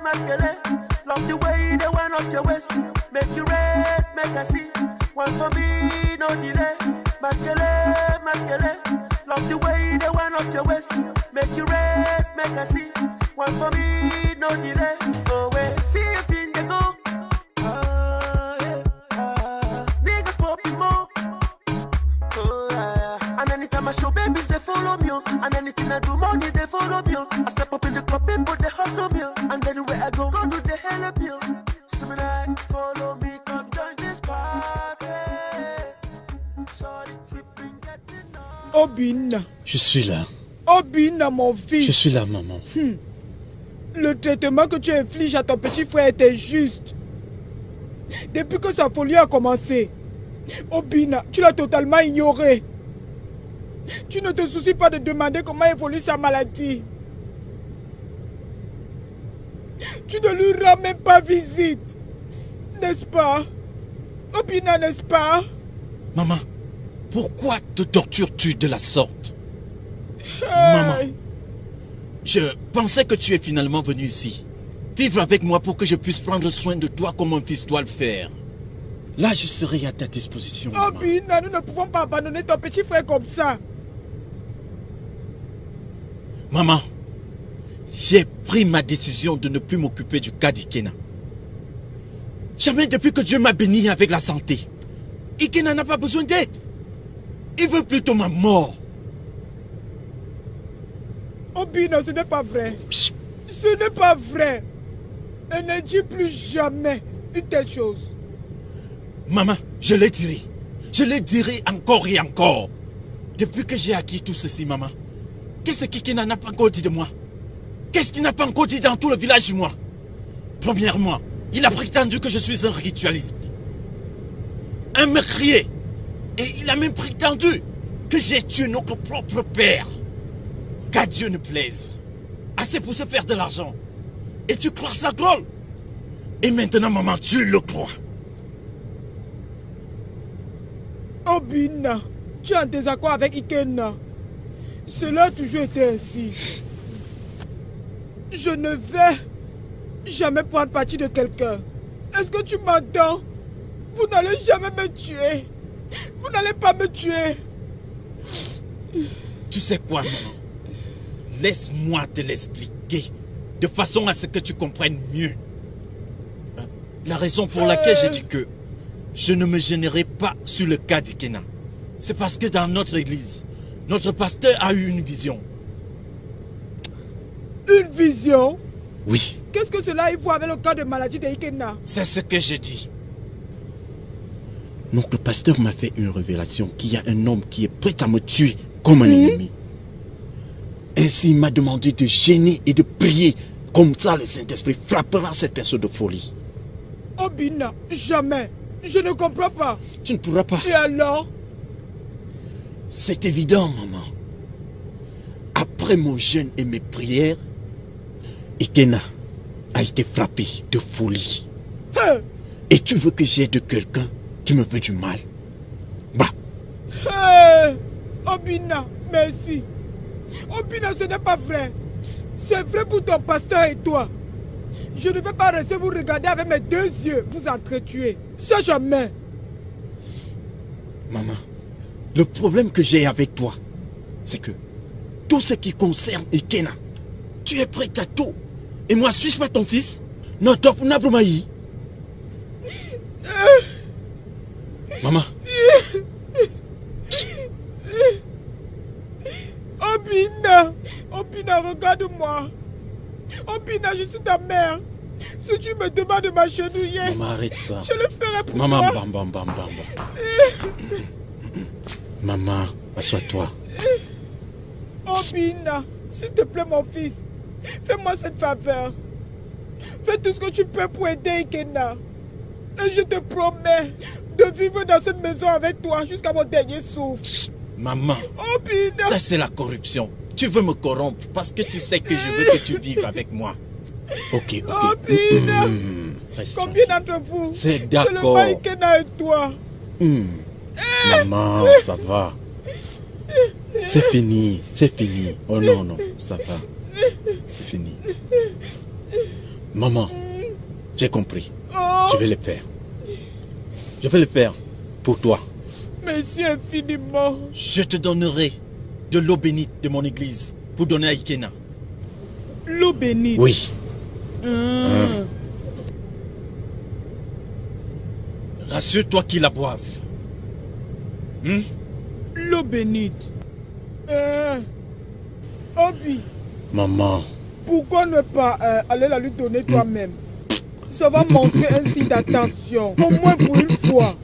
Masquerade, love the way they went up your waist. Make you rest, make I see. One for me, no delay. Masquerade, love the way they went up your waist. Make you rest, make I see. One for me, no delay. Oh wait, see it in the go. Niggas popping more. And anytime I show babies, they follow me. And anything I do, money, they follow me. I step up in the club, people, they hustle me. And anywhere I go do the hell up you. So I follow me, come join this party. Sorry, tripping, getting on. Obina. Je suis là. Obina, mon fils. Je suis là, maman. Le traitement que tu infliges à ton petit frère était juste. Depuis que sa folie a commencé, Obina, tu l'as totalement ignoré. Tu ne te soucies pas de demander comment évolue sa maladie. Tu ne lui rends même pas visite. N'est-ce pas? Obina, n'est-ce pas? Maman, pourquoi te tortures-tu de la sorte? Maman, je pensais que tu es finalement venu ici. Vivre avec moi pour que je puisse prendre soin de toi comme un fils doit le faire. Là, je serai à ta disposition. Obina, nous ne pouvons pas abandonner ton petit frère comme ça. Maman, j'ai pris ma décision de ne plus m'occuper du cas d'Ikena. Jamais depuis que Dieu m'a béni avec la santé. Ikena n'a pas besoin d'aide. Il veut plutôt ma mort. Obina, ce n'est pas vrai. Ce n'est pas vrai. Elle ne dit plus jamais une telle chose. Maman, je le dirai. Je le dirai encore et encore. Depuis que j'ai acquis tout ceci, maman, qu'est-ce qu'Ikena n'a pas encore dit de moi? Qu'est-ce qu'il n'a pas encore dit dans tout le village de moi? Premièrement, il a prétendu que je suis un ritualiste. Un meurtrier. Et il a même prétendu que j'ai tué notre propre père. Qu'à Dieu ne plaise. Assez pour se faire de l'argent. Et tu crois ça drôle? Et maintenant, maman, tu le crois. Obina, tu es en désaccord avec Ikena. Cela a toujours été ainsi. Je ne vais jamais prendre parti de quelqu'un. Est-ce que tu m'entends? Vous n'allez jamais me tuer. Vous n'allez pas me tuer. Tu sais quoi, maman? Laisse-moi te l'expliquer de façon à ce que tu comprennes mieux. La raison pour laquelle j'ai dit que je ne me gênerai pas sur le cas d'Ikena, c'est parce que dans notre église, notre pasteur a eu une vision. Une vision? Oui. Qu'est-ce que cela y voit avec le cas de maladie d'Ikena? C'est ce que j'ai dit. Notre pasteur m'a fait une révélation qu'il y a un homme qui est prêt à me tuer comme un ennemi. Ainsi, il m'a demandé de gêner et de prier. Comme ça, le Saint-Esprit frappera cette personne de folie. Obina, jamais. Je ne comprends pas. Tu ne pourras pas. Et alors? C'est évident, maman. Après après mon jeûne et mes prières, Ikena a été frappé de folie. Et tu veux que j'aide quelqu'un qui me veut du mal? Bah. Obina, merci. Obina, ce n'est pas vrai. C'est vrai pour ton pasteur et toi. Je ne vais pas rester vous regarder avec mes deux yeux, vous entretuer. Ça jamais. Maman, le problème que j'ai avec toi, c'est que tout ce qui concerne Ikena, tu es prêt à tout. Et moi, suis-je pas ton fils? Non, top, Nabrumaï. Maman. Obina, regarde-moi. Obina, je suis ta mère. Si tu me demandes de m'agenouiller, maman, arrête ça. Je le ferai pour maman, toi. Maman, Maman, assois-toi. Obina, s'il te plaît, mon fils, fais-moi cette faveur. Fais tout ce que tu peux pour aider Ikena. Et je te promets de vivre dans cette maison avec toi jusqu'à mon dernier souffle. Maman, Obina, ça c'est la corruption. Tu veux me corrompre parce que tu sais que je veux que tu vives avec moi. Ok. Obina, combien d'entre vous? C'est d'accord. Seulement Ikena et toi. Maman, ça va. C'est fini. Oh non, ça va. C'est fini. Maman, j'ai compris. Je vais le faire. Je vais le faire pour toi. Merci infiniment. Je te donnerai de l'eau bénite de mon église pour donner à Ikena. L'eau bénite? Oui. Rassure-toi qu'ils la boivent. L'eau bénite. Obi. Maman. Pourquoi ne pas aller la lui donner toi-même? Ça va montrer un signe d'attention. Au moins pour une fois.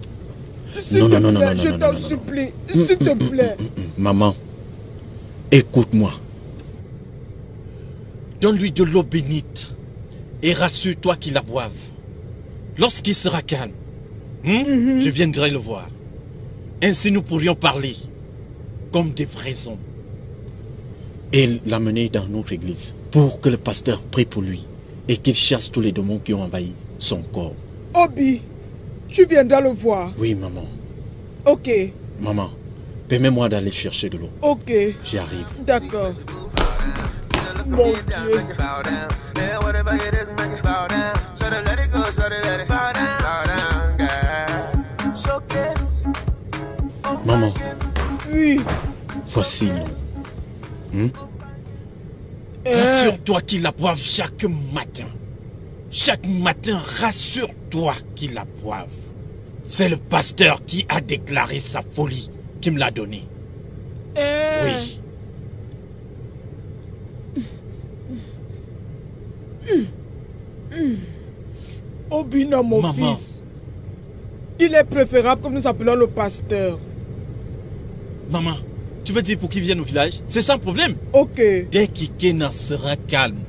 S'il te plaît, je t'en supplie. S'il te plaît. Maman, écoute-moi. Donne-lui de l'eau bénite et rassure-toi qu'il la boive. Lorsqu'il sera calme, je viendrai le voir. Ainsi nous pourrions parler comme des vrais hommes. Et l'amener dans notre église pour que le pasteur prie pour lui et qu'il chasse tous les démons qui ont envahi son corps. Obi, tu viendras le voir. Oui, maman. Ok. Maman, permets-moi d'aller chercher de l'eau. Ok. J'y arrive. D'accord. Mon Dieu. Maman. Oui. Voici l'eau. Rassure-toi qu'ils la boivent chaque matin. Chaque matin, rassure-toi qu'ils la boivent. C'est le pasteur qui a déclaré sa folie qui me l'a donnée. Oui. Obina, mon fils. Il est préférable que nous appelons le pasteur. Maman, tu veux dire pour qu'il vienne au village? C'est sans problème. Ok. Dès qu'Ikena sera calme,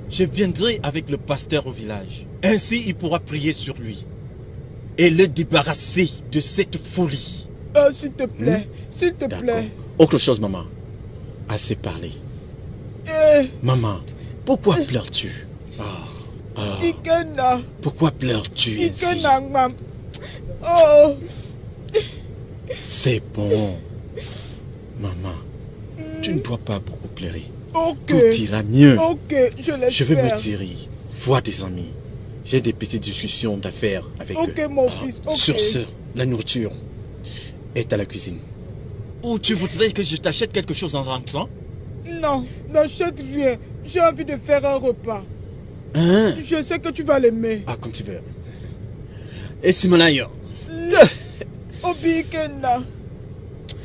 je viendrai avec le pasteur au village. Ainsi, il pourra prier sur lui et le débarrasser de cette folie. S'il te plaît, s'il te plaît. Autre chose, maman. Assez parlé. Maman, pourquoi pleures-tu? Ikena. Pourquoi pleures-tu? Ikena, maman. Oh. C'est bon. Maman, tu ne dois pas beaucoup pleurer. Ok. Tout ira mieux. Ok, je vais me tirer, voir des amis. J'ai des petites discussions d'affaires avec eux. Ok, mon fils, ok. Sur ce, la nourriture est à la cuisine. Ou tu voudrais que je t'achète quelque chose en rentrant? Non, n'achète rien. J'ai envie de faire un repas. Je sais que tu vas l'aimer. Ah, comme tu veux. Et Simonayo. Obi Ikena.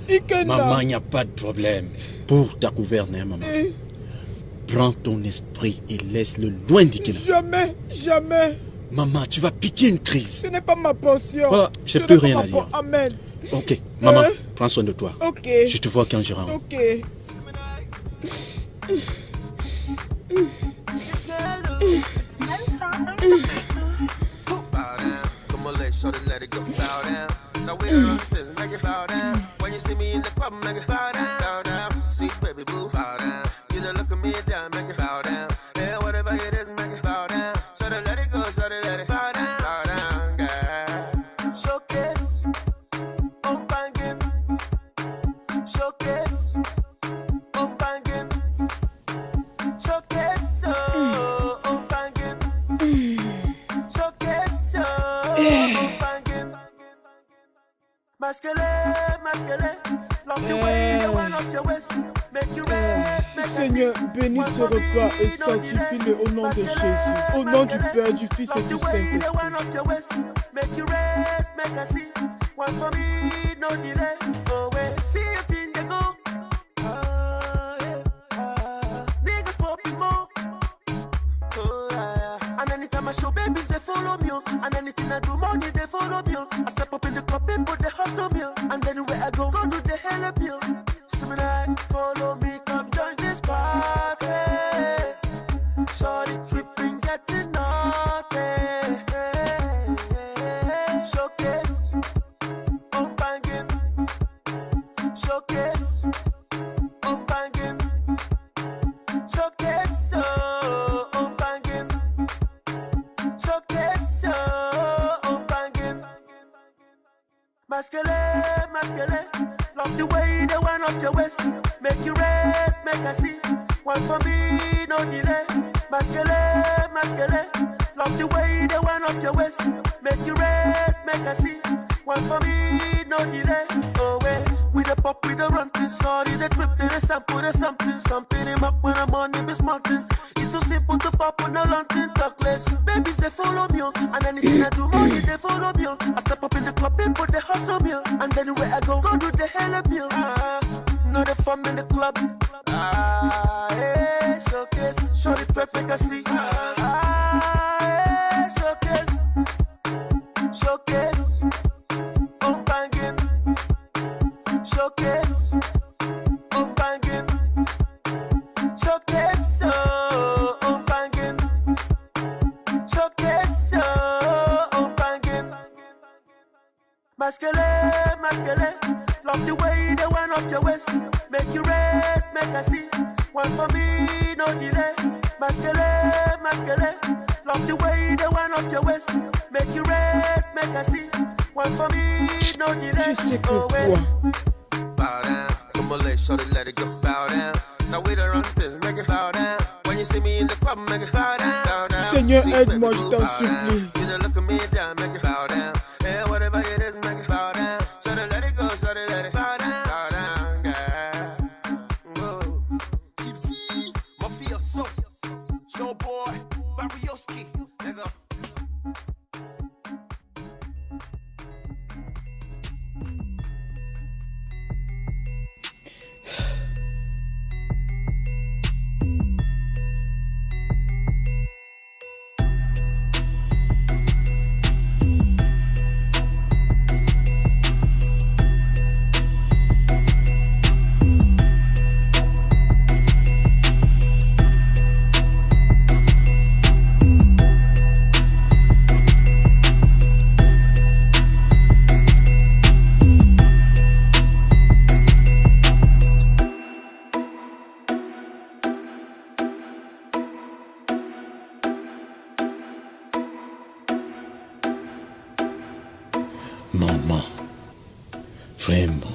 Ikena. Maman, il n'y a pas de problème. Pour ta gouverne, maman. Prends ton esprit et laisse-le loin d'Ikena. Jamais, jamais. Maman, tu vas piquer une crise. Ce n'est pas ma portion. Voilà, je n'ai plus rien à dire. Amen. Ok, maman, prends soin de toi. Ok. Je te vois quand je rentre. Ok. Let it go, bow down. Now we don't make it bow down. When you see me in the club, make it bow down. Bow down, sweet baby boo, bow down. Seigneur, bénis ce repas et sanctifie-le au nom de Jésus, au nom du Père, du Fils et du Saint-Esprit. Anytime I show babies, they follow me. And anything I do, money, they follow me. I step up in the club, people, they hustle me. And anywhere I go, God do the hell up you. Some night, follow me, come join this party. Shorty tripping, getting naughty. Showcase, I'm banging. Showcase, I'm banging. Showcase, I'm banging. Showcase, I'm banging. Masquerade, masquerade. Love the way they wind up your waist. Make you rest, make I see. One for me, no delay. Masquerade, masquerade. Love the way they wind up your waist. Make you rest, make I see. One for me, no delay. Oh wait, with the pop, with the run thing. Sorry, the trip, the sample, the something. Something in my when I'm on in this mountain. It's too simple to pop on a long thing, talk less. Babies, they follow me. And anything I do, money, they follow me. I step up in the club, people, they hustle me. And anywhere I go, God do the hell up you. Know the fun in the club. Hey, showcase. Show the perfect I see. Hey, showcase. Showcase. I'm banging. Showcase. I'm banging. Showcase. I'm banging. Showcase. I'm banging. Masquerade, masquerade. Love the way they wind up your waist. Make you rest, make I see. One for me, no delay. Masquerade, masquerade. Love the way they wind up your waist. Make you rest, make I see. One for me, no delay. Je sais que quoi. Bow down, come on, let's show let it go. Bow down. Now we don't run this, make it bow down. When you see me in the club, make it bow down. Bow down. Seigneur, aide-moi, je t'en supplie. You just look at me down, make it bow down. Yeah, whatever it is, make it bow down. Show the let it go, show the let it bow down. Bow down, yeah. Whoa. Gypsy, Mafia Soul, Show Boy, Barrioski, nigga. Maman, vraiment.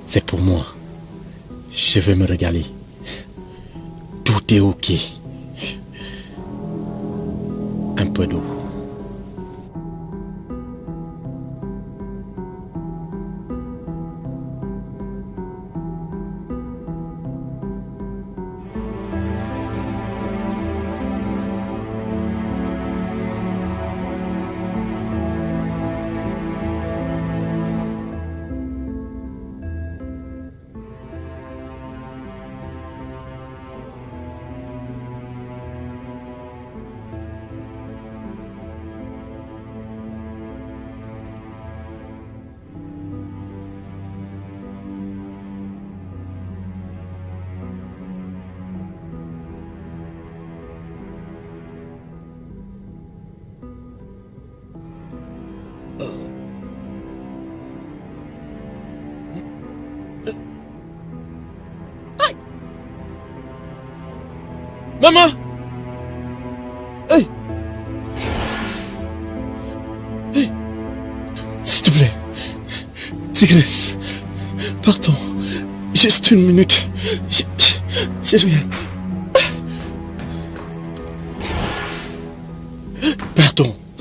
C'est pour moi. Je vais me régaler. Tout est ok. Un peu d'eau. Maman! Hey! Hey! S'il te plaît. Tigresse. Pardon. Juste une minute. Je reviens.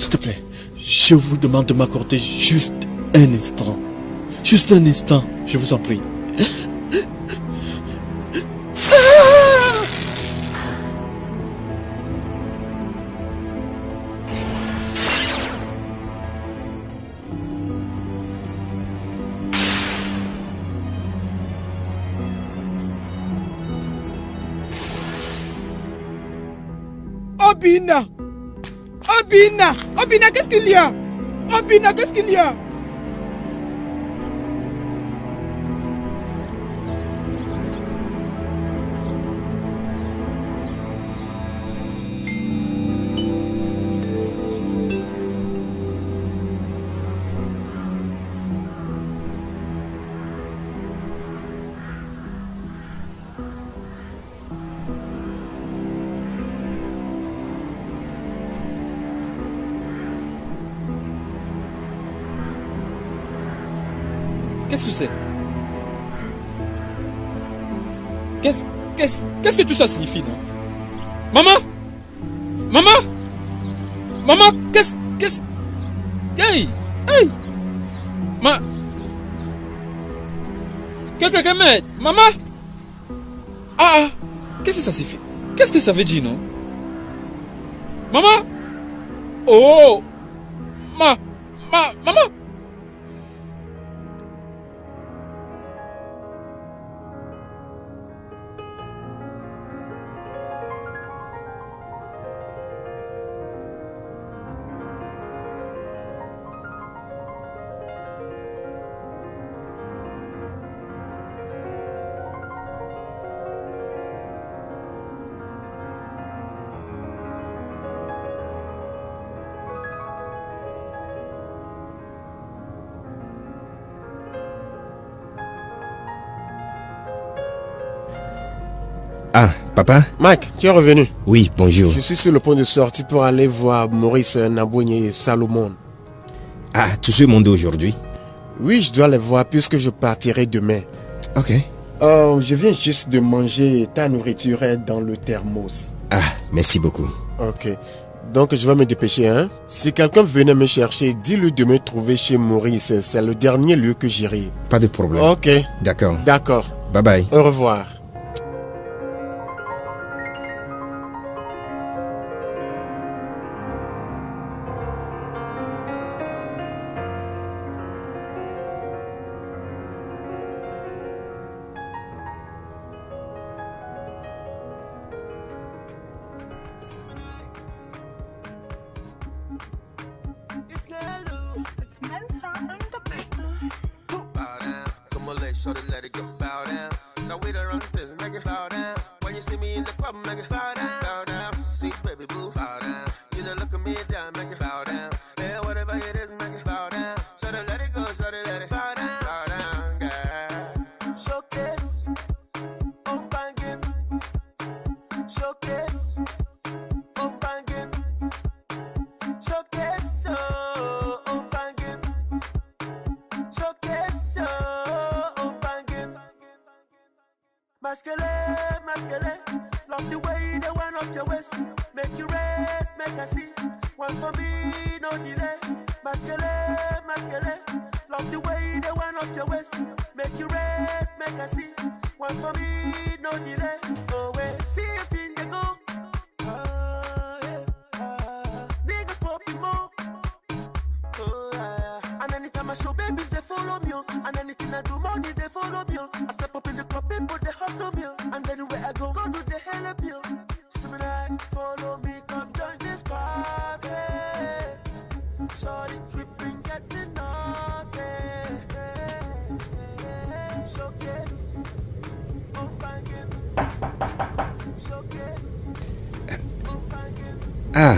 S'il te plaît, je vous demande de m'accorder juste un instant. Juste un instant, je vous en prie. Obina! Obina! Obina, qu'est-ce qu'il y a? Obina, qu'est-ce qu'il y a? Qu'est-ce que c'est? Qu'est-ce que tout ça signifie, non? Maman! Maman! Maman, qu'est-ce... Hey! Hey! Quelqu'un m'aide! Maman! Ah! Qu'est-ce que ça signifie? Qu'est-ce que ça veut dire, non? Maman! Oh! Maman! Ah, papa? Mike, tu es revenu? Oui, bonjour. Je suis sur le point de sortir pour aller voir Maurice, Nabougne et Salomon. Ah, tout ce monde aujourd'hui? Oui, je dois les voir puisque je partirai demain. Ok. Je viens juste de manger ta nourriture dans le thermos. Ah, merci beaucoup. Ok. Donc je vais me dépêcher, hein. Si quelqu'un venait me chercher, dis-lui de me trouver chez Maurice. C'est le dernier lieu que j'irai. Pas de problème. Ok. D'accord. D'accord. Bye bye. Au revoir. Love the way they went up your waist. Make you rest, make I see. One for me, no delay. Masquerade. Love the way they went up your waist. Make you rest, make I see. One for me, no delay. Oh wait, see a thing they go. Niggas popping more. And anytime I show babies, they follow me. And anything I do, money, they follow me. I step up in the club, people, they hustle me. And anywhere I go do the hell up you. So follow me, come join this party. Shorty tripping, getting naughty. Showcase, oh banging. Showcase, oh banging. Ah.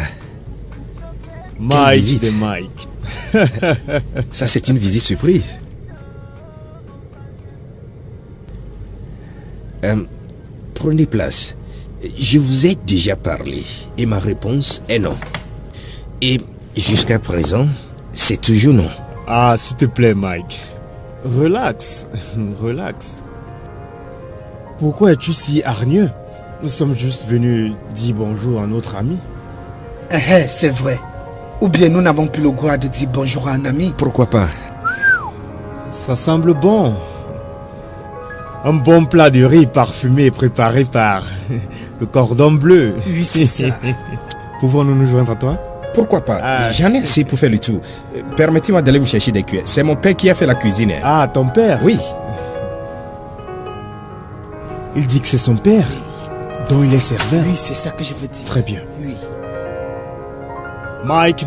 Mike de Mike. Ça, c'est une visite surprise. Prenez place. Je vous ai déjà parlé et ma réponse est non. Et jusqu'à présent, c'est toujours non. Ah, s'il te plaît, Mike. Relax. Relax. Pourquoi es-tu si hargneux? Nous sommes juste venus dire bonjour à notre ami. C'est vrai. Ou bien nous n'avons plus le droit de dire bonjour à un ami. Pourquoi pas? Ça semble bon. Un bon plat de riz parfumé préparé par le cordon bleu. Oui, c'est ça. Pouvons-nous nous joindre à toi? Pourquoi pas? J'en ai assez pour faire le tout. Permettez-moi d'aller vous chercher des cuillères. C'est mon père qui a fait la cuisine. Ah, ton père? Oui. Il dit que c'est son père dont il est serveur. Oui, c'est ça que je veux dire. Très bien. Oui. Mike.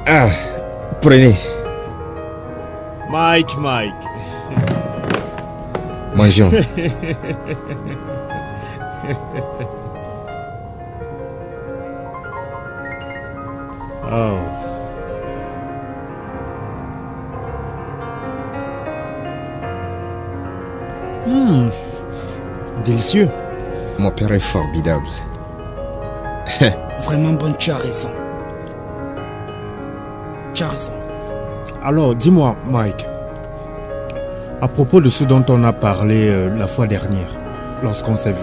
Ah, prenez. Mike. Mangeons. Oh. Délicieux. Mon père est formidable. Vraiment bon, tu as raison. Tu as raison. Alors, dis-moi, Mike, à propos de ce dont on a parlé la fois dernière, lorsqu'on s'est vu,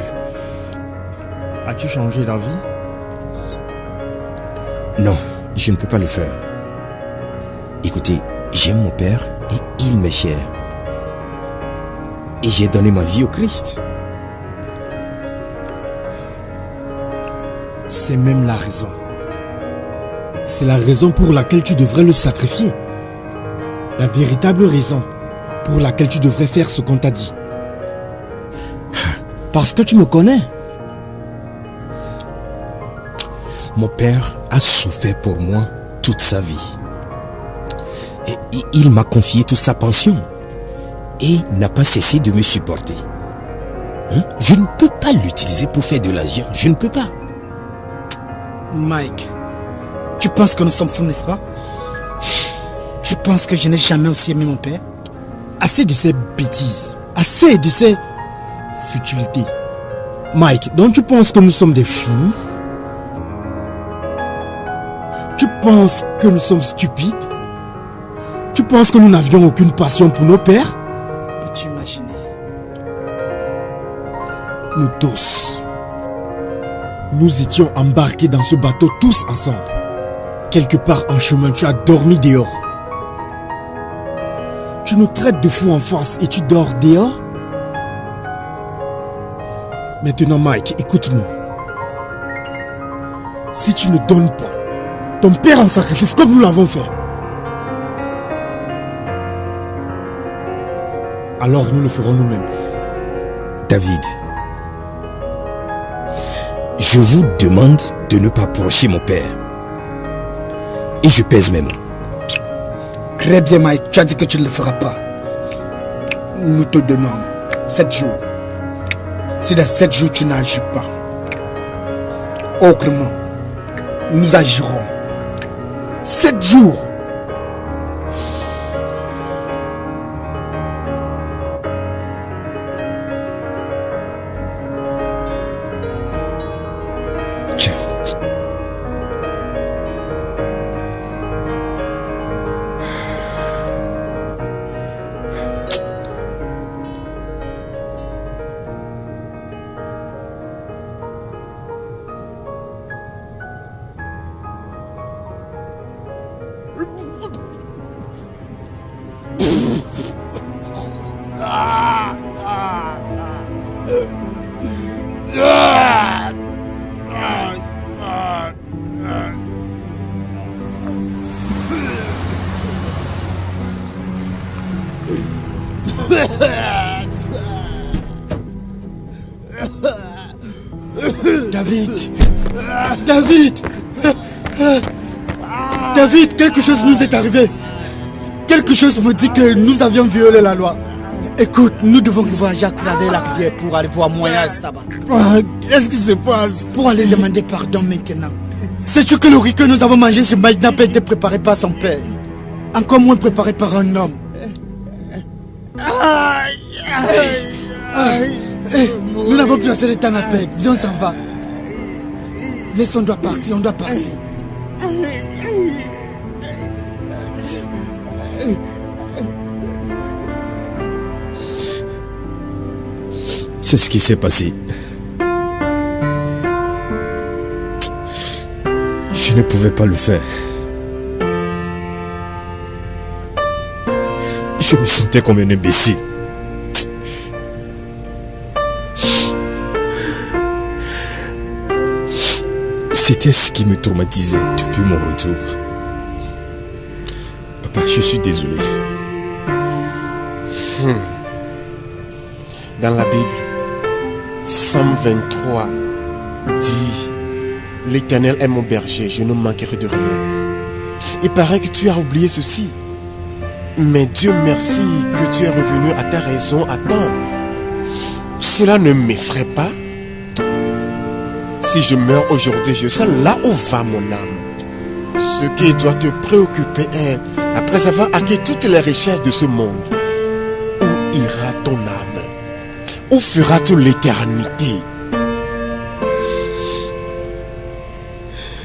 as-tu changé d'avis? Non, je ne peux pas le faire. Écoutez, j'aime mon père et il m'est cher. Et j'ai donné ma vie au Christ. C'est même la raison. C'est la raison pour laquelle tu devrais le sacrifier. La véritable raison pour laquelle tu devrais faire ce qu'on t'a dit. Parce que tu me connais. Mon père a souffert pour moi toute sa vie. Et il m'a confié toute sa pension. Et n'a pas cessé de me supporter. Je ne peux pas l'utiliser pour faire de l'argent. Je ne peux pas. Mike, tu penses que nous sommes fous, n'est-ce pas? Tu penses que je n'ai jamais aussi aimé mon père? Assez de ces bêtises. Assez de ces futilités. Mike, donc tu penses que nous sommes des fous? Tu penses que nous sommes stupides? Tu penses que nous n'avions aucune passion pour nos pères? Peux-tu imaginer? Nous tous, nous étions embarqués dans ce bateau tous ensemble. Quelque part en chemin, tu as dormi dehors. Tu nous traites de fous en face et tu dors dehors? Maintenant, Mike, écoute-nous. Si tu ne donnes pas ton père en sacrifice comme nous l'avons fait, alors nous le ferons nous-mêmes. David, je vous demande de ne pas approcher mon père. Et je pèse mes mots. Très bien, Mike, tu as dit que tu ne le feras pas. Nous te donnons 7 jours. Si dans 7 jours tu n'agis pas, autrement, nous agirons. 7 jours. David, quelque chose nous est arrivé. Quelque chose me dit que nous avions violé la loi. Écoute, nous devons voyager à travers la rivière pour aller voir Moya et Saba. Qu'est-ce qui se passe? Pour aller demander pardon maintenant. Sais-tu que le riz que nous avons mangé chez Mike n'a pas été préparé par son père? Encore moins préparé par un homme. Nous n'avons plus assez de temps à perdre. Viens, on s'en va. Laisse, on doit partir, C'est ce qui s'est passé. ne pouvais pas le faire. Je me sentais comme un imbécile. C'était ce qui me traumatisait depuis mon retour. Papa, je suis désolé. Dans la Bible, Psaume 23 dit: l'Éternel est mon berger, je ne manquerai de rien. Il paraît que tu as oublié ceci. Mais Dieu merci que tu es revenu à ta raison à temps. Cela ne m'effraie pas. Si je meurs aujourd'hui, je sais là où va mon âme. Ce qui doit te préoccuper est, après avoir acquis toutes les richesses de ce monde, où ira ton âme? Où fera-t-il l'éternité?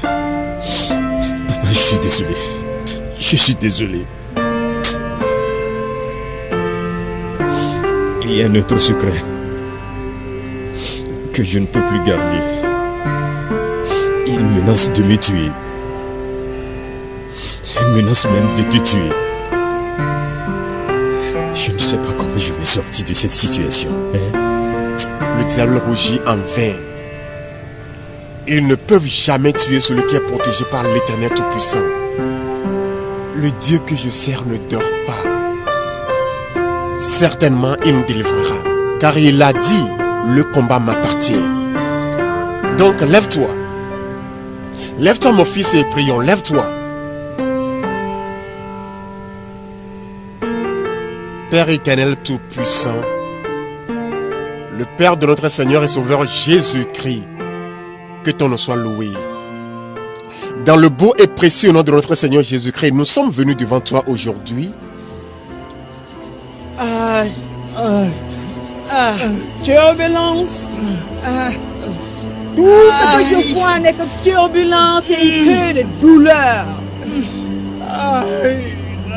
Papa, je suis désolé. Je suis désolé. Il y a un autre secret que je ne peux plus garder. Il menace de me tuer. Il menace même de te tuer. Je ne sais pas comment je vais sortir de cette situation. Le diable rougit en vain. Ils ne peuvent jamais tuer celui qui est protégé par l'Éternel Tout-Puissant. Le Dieu que je sers ne dort pas. Certainement, il me délivrera. Car il a dit, le combat m'appartient. Donc, lève-toi. Lève-toi, mon fils, et prions. Lève-toi. Père éternel Tout-Puissant, le Père de notre Seigneur et Sauveur Jésus-Christ, que ton nom soit loué. Dans le beau et précieux nom de notre Seigneur Jésus-Christ, nous sommes venus devant toi aujourd'hui. Turbulence. Tout ce que je vois n'est que turbulence et que de douleur.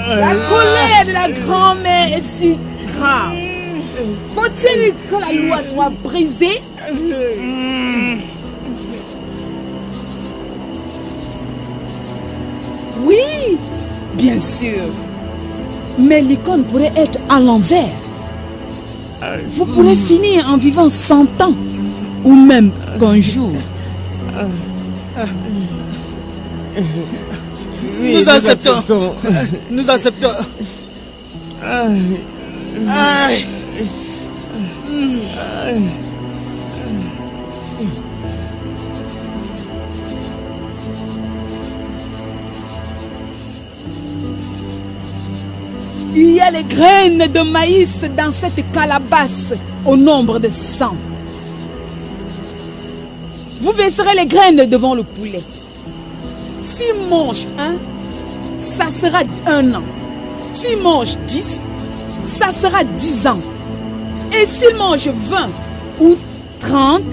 La colère de la grand-mère est si grave. Faut-il que la loi soit brisée? Oui, bien sûr. Mais l'icône pourrait être à l'envers. Vous pourrez finir en vivant 100 ans, ou même qu'un jour. Oui, nous acceptons. Nous acceptons. Il y a les graines de maïs dans cette calebasse au nombre de 100. Vous verserez les graines devant le poulet. S'il mange un, ça sera 1 an. S'il mange 10, ça sera 10 ans. Et s'il mange 20 ou 30,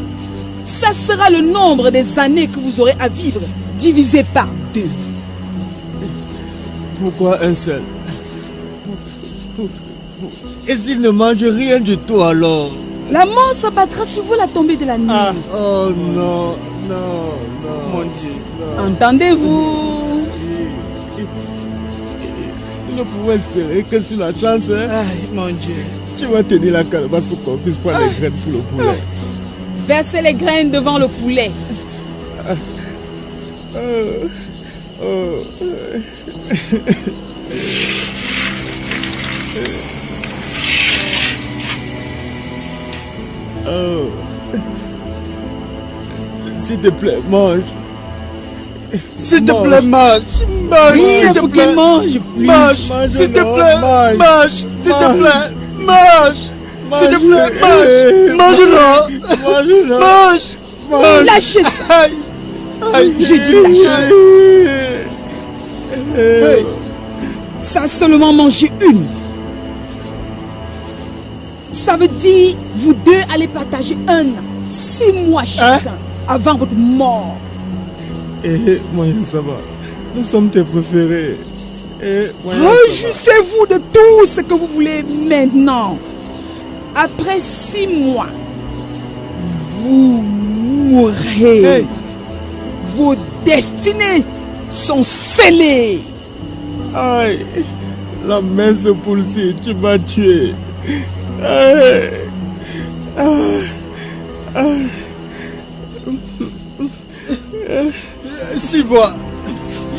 ça sera le nombre des années que vous aurez à vivre, divisé par 2. Pourquoi un seul? Et s'il ne mange rien du tout alors? La mort s'abattra sur vous à la tombée de la nuit. Oh non, non, non. Mon Dieu. Entendez-vous? Nous pouvons espérer que sur la chance, mon Dieu, tu vas tenir la calebasse pour qu'on puisse prendre les graines pour le poulet. Versez les graines devant le poulet. S'il te plaît, mange. S'il te plaît, mange. Mange, Oui, s'il il te faut plaît. qu'il mange plus. Mange, s'il te plaît. Mange, s'il te plaît. Mange. S'il te plaît, mange. Mange-le. Mange-le. Mange. Lâchez ça. Aïe. Je dis lâchez. Ça seulement manger une. Ça veut dire, vous deux allez partager 1 an, 6 mois chacun, avant votre mort. Moyen, ça va. Nous sommes tes préférés. Réjouissez-vous de tout ce que vous voulez maintenant. Après 6 mois, vous mourrez. Vos destinées sont scellées. Aïe, la main se pulse, tu m'as tué. Aïe. Aïe. 6 mois.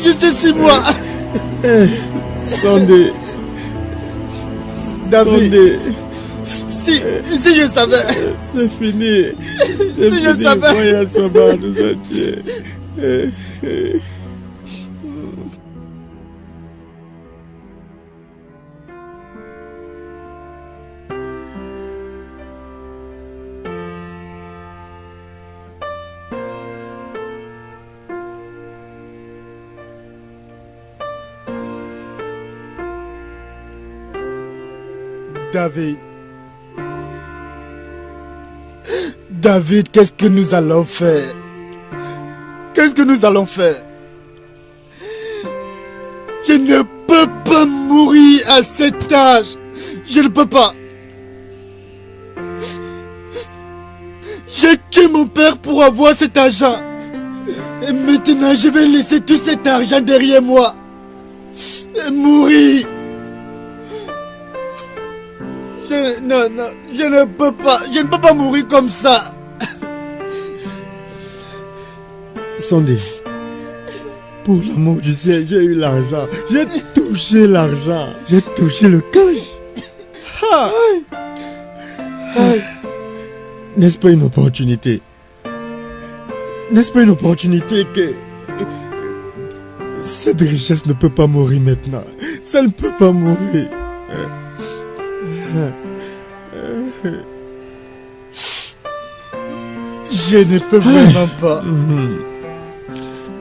Juste 6 mois. Sondé. David. Sondé. Si je savais. C'est fini. C'est si fini. je savais. Voyons, ça va nous a tués. David. David, qu'est-ce que nous allons faire? Qu'est-ce que nous allons faire? Je ne peux pas mourir à cet âge. Je ne peux pas. J'ai tué mon père pour avoir cet argent. Et maintenant, je vais laisser tout cet argent derrière moi. Et mourir. Non, je ne peux pas. Je ne peux pas mourir comme ça. Sondé, pour l'amour du ciel, j'ai eu l'argent. J'ai touché l'argent. J'ai touché le cash. Ah. N'est-ce pas une opportunité? N'est-ce pas une opportunité que cette richesse ne peut pas mourir maintenant? Ça ne peut pas mourir. Je ne peux vraiment pas.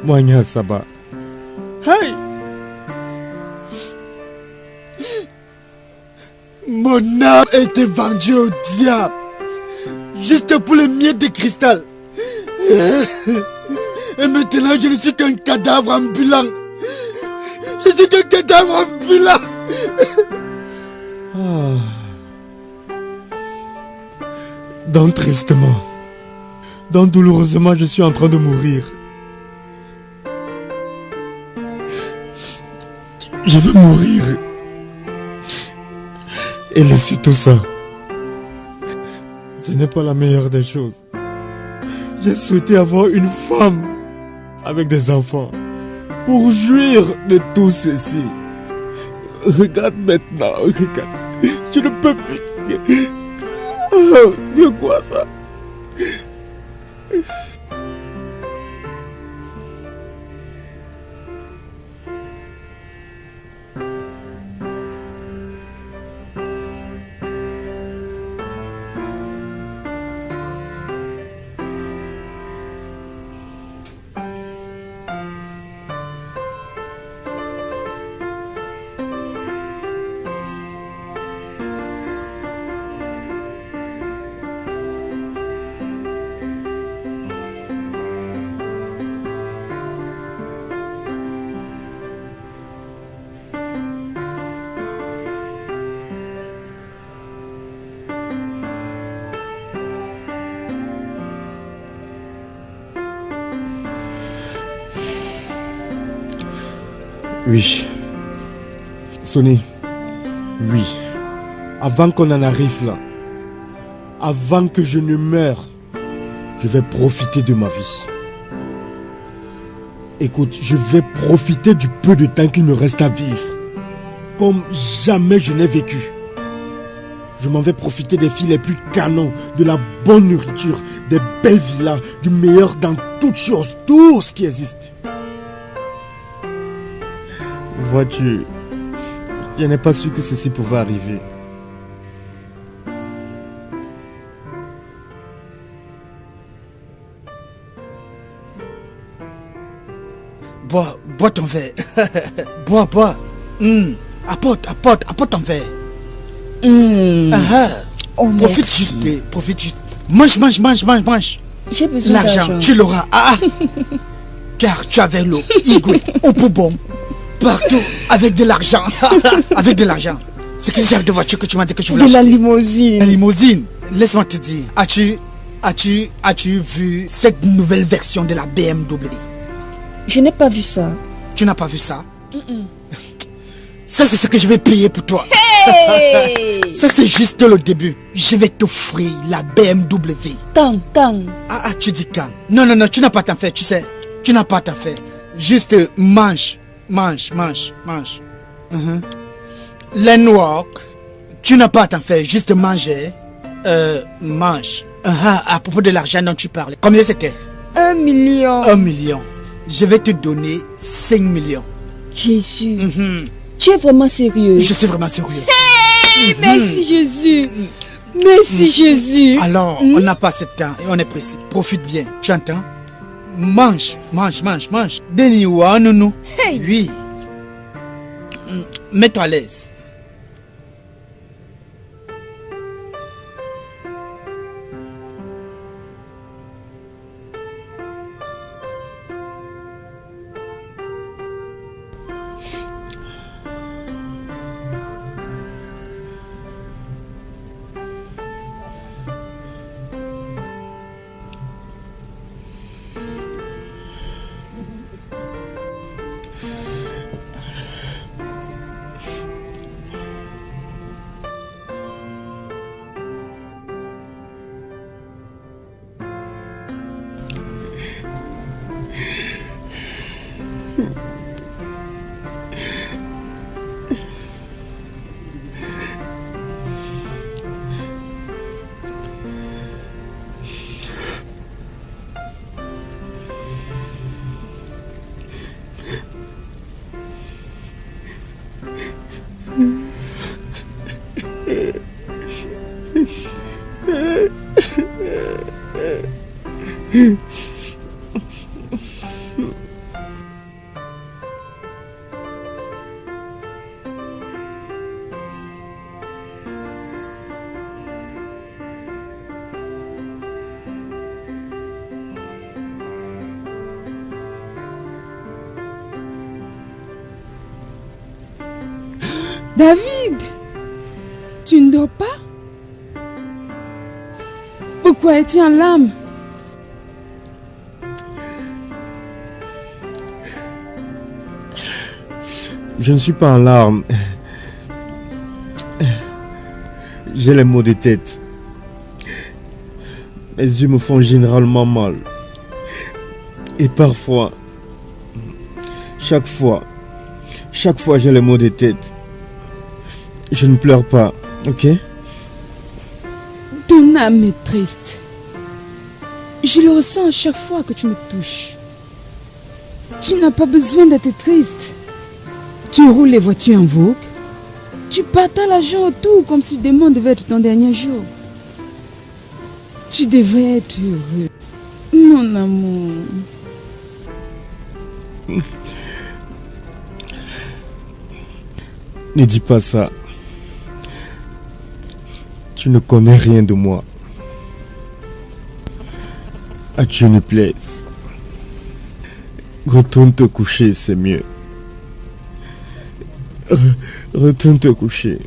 Moigna Saba. Hey! Mon âme a été vendue au diable. Juste pour les miettes de cristal. Et maintenant je ne suis qu'un cadavre ambulant. Je suis qu'un cadavre ambulant. Donc tristement, donc douloureusement, je suis en train de mourir. Je veux mourir et laisser tout ça. Ce n'est pas la meilleure des choses. J'ai souhaité avoir une femme avec des enfants pour jouir de tout ceci. Regarde maintenant, regarde. Je ne peux plus. Oh, de quoi ça? Oui. Sonny. Oui. Avant qu'on en arrive là, avant que je ne meure, je vais profiter de ma vie. Écoute, je vais profiter du peu de temps qu'il me reste à vivre. Comme jamais je n'ai vécu. Je m'en vais profiter des filles les plus canons, de la bonne nourriture, des belles villas, du meilleur dans toutes choses, tout ce qui existe. Vois-tu, je n'ai pas su que ceci pouvait arriver. Bois ton verre. Bois. Apporte ton verre. Oh, profite juste. Mange. J'ai besoin l'argent, tu l'auras. Car tu avais l'eau, Igwe, au poubon, partout, avec de l'argent. Avec de l'argent. C'est quelle genre de voiture que tu m'as dit que tu voulais acheter? De la limousine. La limousine. Laisse-moi te dire. As-tu vu cette nouvelle version de la BMW? Je n'ai pas vu ça. Tu n'as pas vu ça? Ça, c'est ce que je vais payer pour toi. Hey! Ça, c'est juste le début. Je vais t'offrir la BMW. Quand? Ah, tu dis quand? Non, tu n'as pas à t'en faire, tu sais. Tu n'as pas à t'en faire. Juste mange. L'Enwalk, tu n'as pas à t'en faire, juste manger. Mange. À propos de l'argent dont tu parlais, combien c'était? 1 million. 1 million. Je vais te donner 5 millions. Jésus. Tu es vraiment sérieux? Je suis vraiment sérieux. Hey, merci Jésus. Merci Jésus. Alors, on n'a pas ce temps et on est pressé. Profite bien, tu entends? Mange. Deniwa, nounou. Hey. Oui. Mets-toi à l'aise. David, tu ne dors pas? Pourquoi es-tu en larmes? Je ne suis pas en larmes. J'ai les maux de tête. Mes yeux me font généralement mal. Et parfois, chaque fois j'ai les maux de tête. Je ne pleure pas, ok? Ton âme est triste. Je le ressens à chaque fois que tu me touches. Tu n'as pas besoin d'être triste. Tu roules les voitures en vogue. Tu partages l'argent autour comme si demain devait être ton dernier jour. Tu devrais être heureux. Mon amour. Ne dis pas ça. Tu ne connais rien de moi. À Dieu ne plaise. Retourne te coucher, c'est mieux. Retourne te coucher.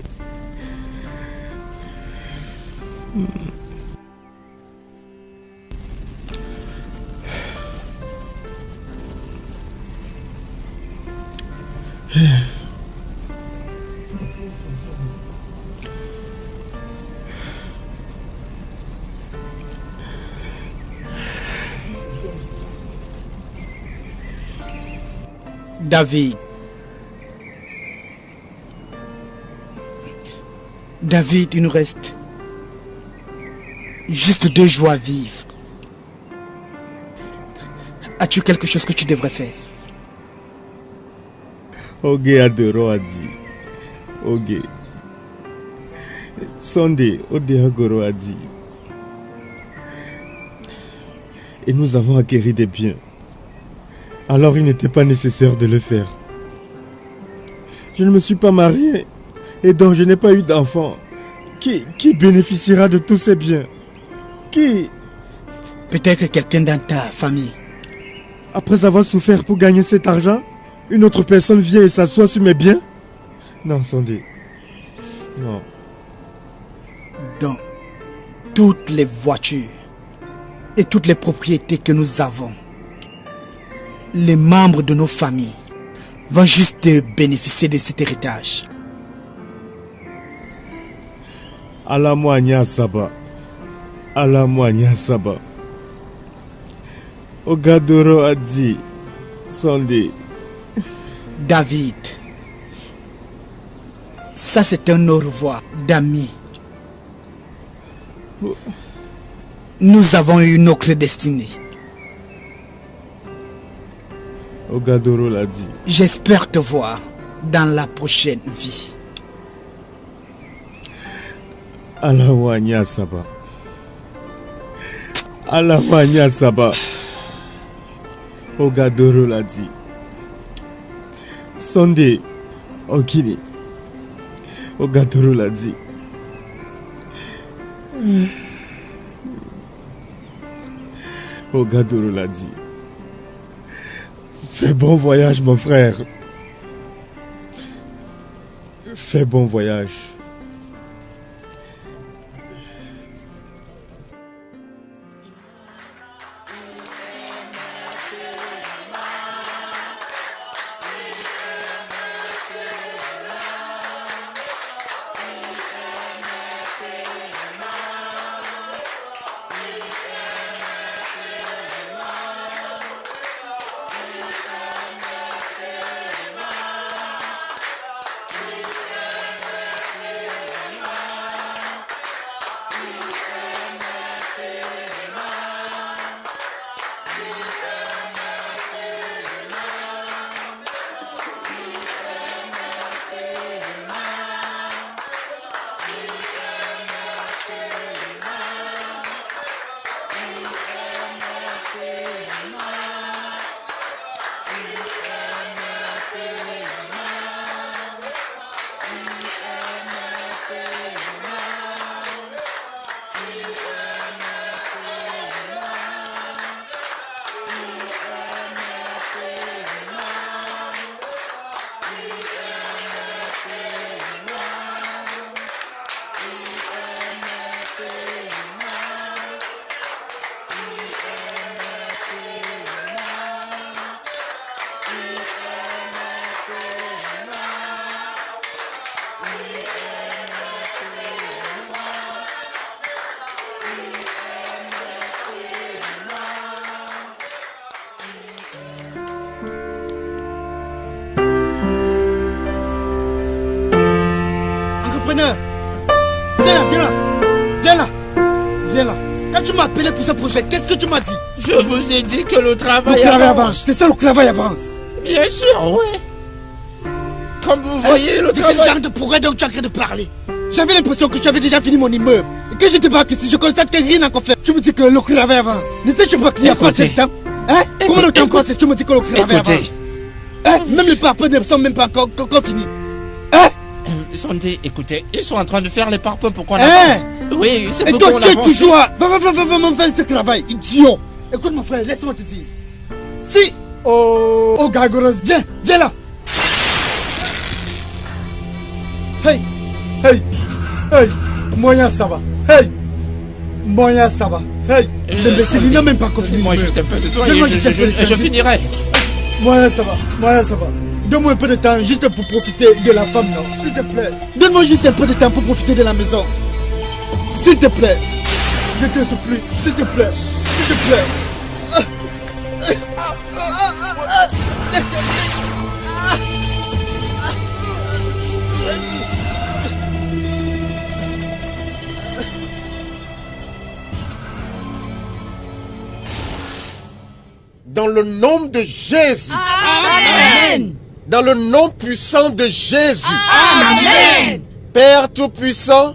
David, il nous reste juste 2 jours à vivre. As-tu quelque chose que tu devrais faire? Oge adoro adi. Oge. Sunday, ode agoro adi. Et nous avons acquis des biens. Alors il n'était pas nécessaire de le faire. Je ne me suis pas marié et donc je n'ai pas eu d'enfant. Qui bénéficiera de tous ces biens? Qui? Peut-être quelqu'un dans ta famille. Après avoir souffert pour gagner cet argent, une autre personne vient et s'assoit sur mes biens? Non, Sunday. Non. Donc, toutes les voitures et toutes les propriétés que nous avons, les membres de nos familles vont juste bénéficier de cet héritage. Alamoania Saba. Alamoania Saba. Ogadoro a dit. Sunday. David. Ça c'est un au revoir d'amis. Nous avons une autre destinée. Ogadoro l'a dit. J'espère te voir dans la prochaine vie. Alawania Saba. Alawania Saba. Ogadoro l'a dit. Sunday. Okini. Ogadoro l'a dit. Ogadoro l'a dit. Fais bon voyage, mon frère. Fais bon voyage. Entrepreneur, viens là. Quand tu m'as appelé pour ce projet, qu'est-ce que tu m'as dit? Je vous ai dit que le travail avance. C'est ça, le travail avance. Bien sûr, oui. Comme vous voyez, le travail... Quel genre de progrès donc tu es en train de parler? J'avais l'impression que tu avais déjà fini mon immeuble. Et que je débarque ici, je constate que rien n'a encore fait. Tu me dis que le travail avance. Ne sais-tu pas qu'il n'y a pas de temps? Hein? Comment le temps passe et tu me dis que le travail avance? Hein? Même les parpaings ne sont même pas encore finis. Hein? Sunday, écoutez, ils sont en train de faire les parpaings pour qu'on avance. Oui, c'est pour qu'on avance. Et toi, tu es toujours... Va m'en faire ce travail, idiot. Écoute mon frère, laisse-moi te dire. Si... Oh, Gargoros, viens là. Hey, moyen ça va. Moyen ça va. Il n'a même pas confirmé. Moi juste un peu de temps et je finirai. Moyen ça va. Donne-moi un peu de temps juste pour profiter de la femme, non? S'il te plaît. Donne-moi juste un peu de temps pour profiter de la maison. S'il te plaît. Je te supplie, s'il te plaît. Dans le nom de Jésus. Amen. Dans le nom puissant de Jésus. Amen. Père Tout-Puissant,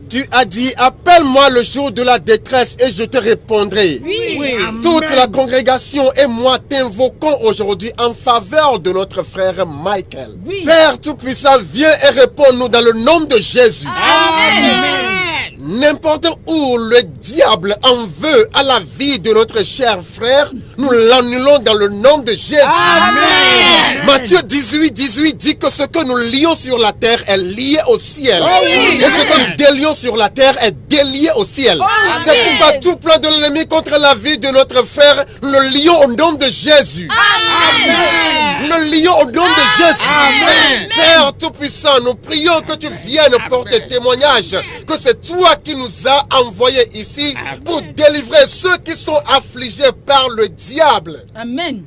tu as dit, appelle-moi le jour de la détresse et je te répondrai. Oui. Toute la congrégation et moi t'invoquons aujourd'hui en faveur de notre frère Michael. Oui. Père Tout-Puissant, viens et réponds-nous dans le nom de Jésus. Amen. N'importe où le diable en veut à la vie de notre cher frère, nous l'annulons dans le nom de Jésus. Amen. Matthieu 18 dit que ce que nous lions sur la terre est lié au ciel. Et ce que nous délions sur la terre est délié au ciel. C'est pourquoi tout plan de l'ennemi contre la vie de notre frère, nous le lions au nom de Jésus. Amen. Nous le lions au nom de Jésus. Amen. Père Tout-Puissant, nous prions que tu viennes porter témoignage que c'est toi qui nous as envoyés ici pour délivrer ceux qui sont affligés par le diable. Amen.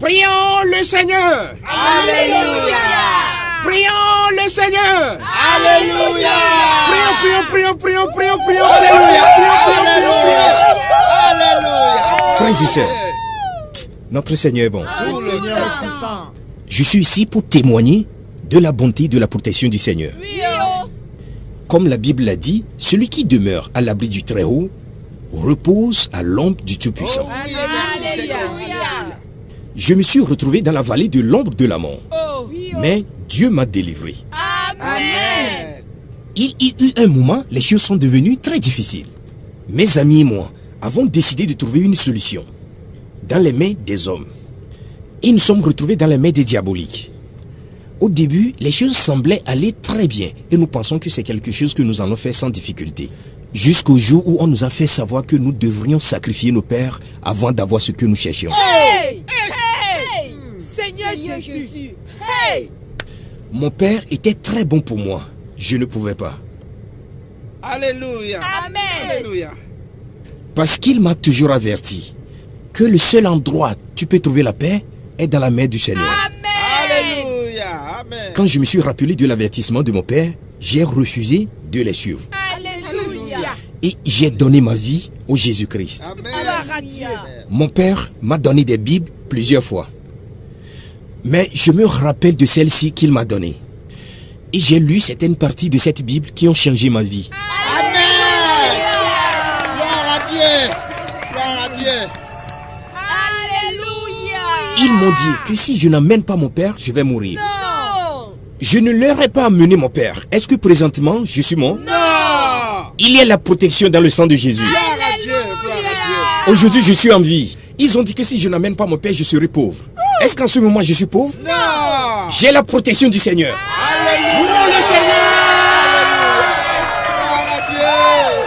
Prions le Seigneur. Alléluia. Prions le Seigneur. Alléluia. Prions. Alléluia. Alléluia. Frères et sœurs, notre Seigneur est bon. Tout le temps. Je suis ici pour témoigner de la bonté et de la protection du Seigneur. Comme la Bible l'a dit, celui qui demeure à l'abri du Très-Haut repose à l'ombre du Tout-Puissant. Je me suis retrouvé dans la vallée de l'ombre de la mort. Mais Dieu m'a délivré. Amen. Il y eut un moment, les choses sont devenues très difficiles. Mes amis et moi avons décidé de trouver une solution dans les mains des hommes. Et nous sommes retrouvés dans les mains des diaboliques. Au début, les choses semblaient aller très bien et nous pensons que c'est quelque chose que nous allons faire sans difficulté. Jusqu'au jour où on nous a fait savoir que nous devrions sacrifier nos pères avant d'avoir ce que nous cherchions. Hey! Seigneur Jésus! Hey! Mon père était très bon pour moi. Je ne pouvais pas. Alléluia. Amen. Alléluia. Parce qu'il m'a toujours averti que le seul endroit où tu peux trouver la paix est dans la main du Seigneur. Alléluia. Amen. Quand je me suis rappelé de l'avertissement de mon père, j'ai refusé de les suivre. Alléluia. Et j'ai donné ma vie au Jésus-Christ. Mon père m'a donné des Bibles plusieurs fois. Mais je me rappelle de celle-ci qu'il m'a donnée. Et j'ai lu certaines parties de cette Bible qui ont changé ma vie. Amen. Gloire à Dieu. Gloire à Dieu. Alléluia. Ils m'ont dit que si je n'amène pas mon père, je vais mourir. Non. Je ne leur ai pas amené mon père. Est-ce que présentement, je suis mort? Non. Il y a la protection dans le sang de Jésus. Gloire à Dieu. Gloire à Dieu. Aujourd'hui, je suis en vie. Ils ont dit que si je n'amène pas mon père, je serai pauvre. Est-ce qu'en ce moment, je suis pauvre? Non. J'ai la protection du Seigneur. Alléluia. Alléluia. Gloire à Dieu.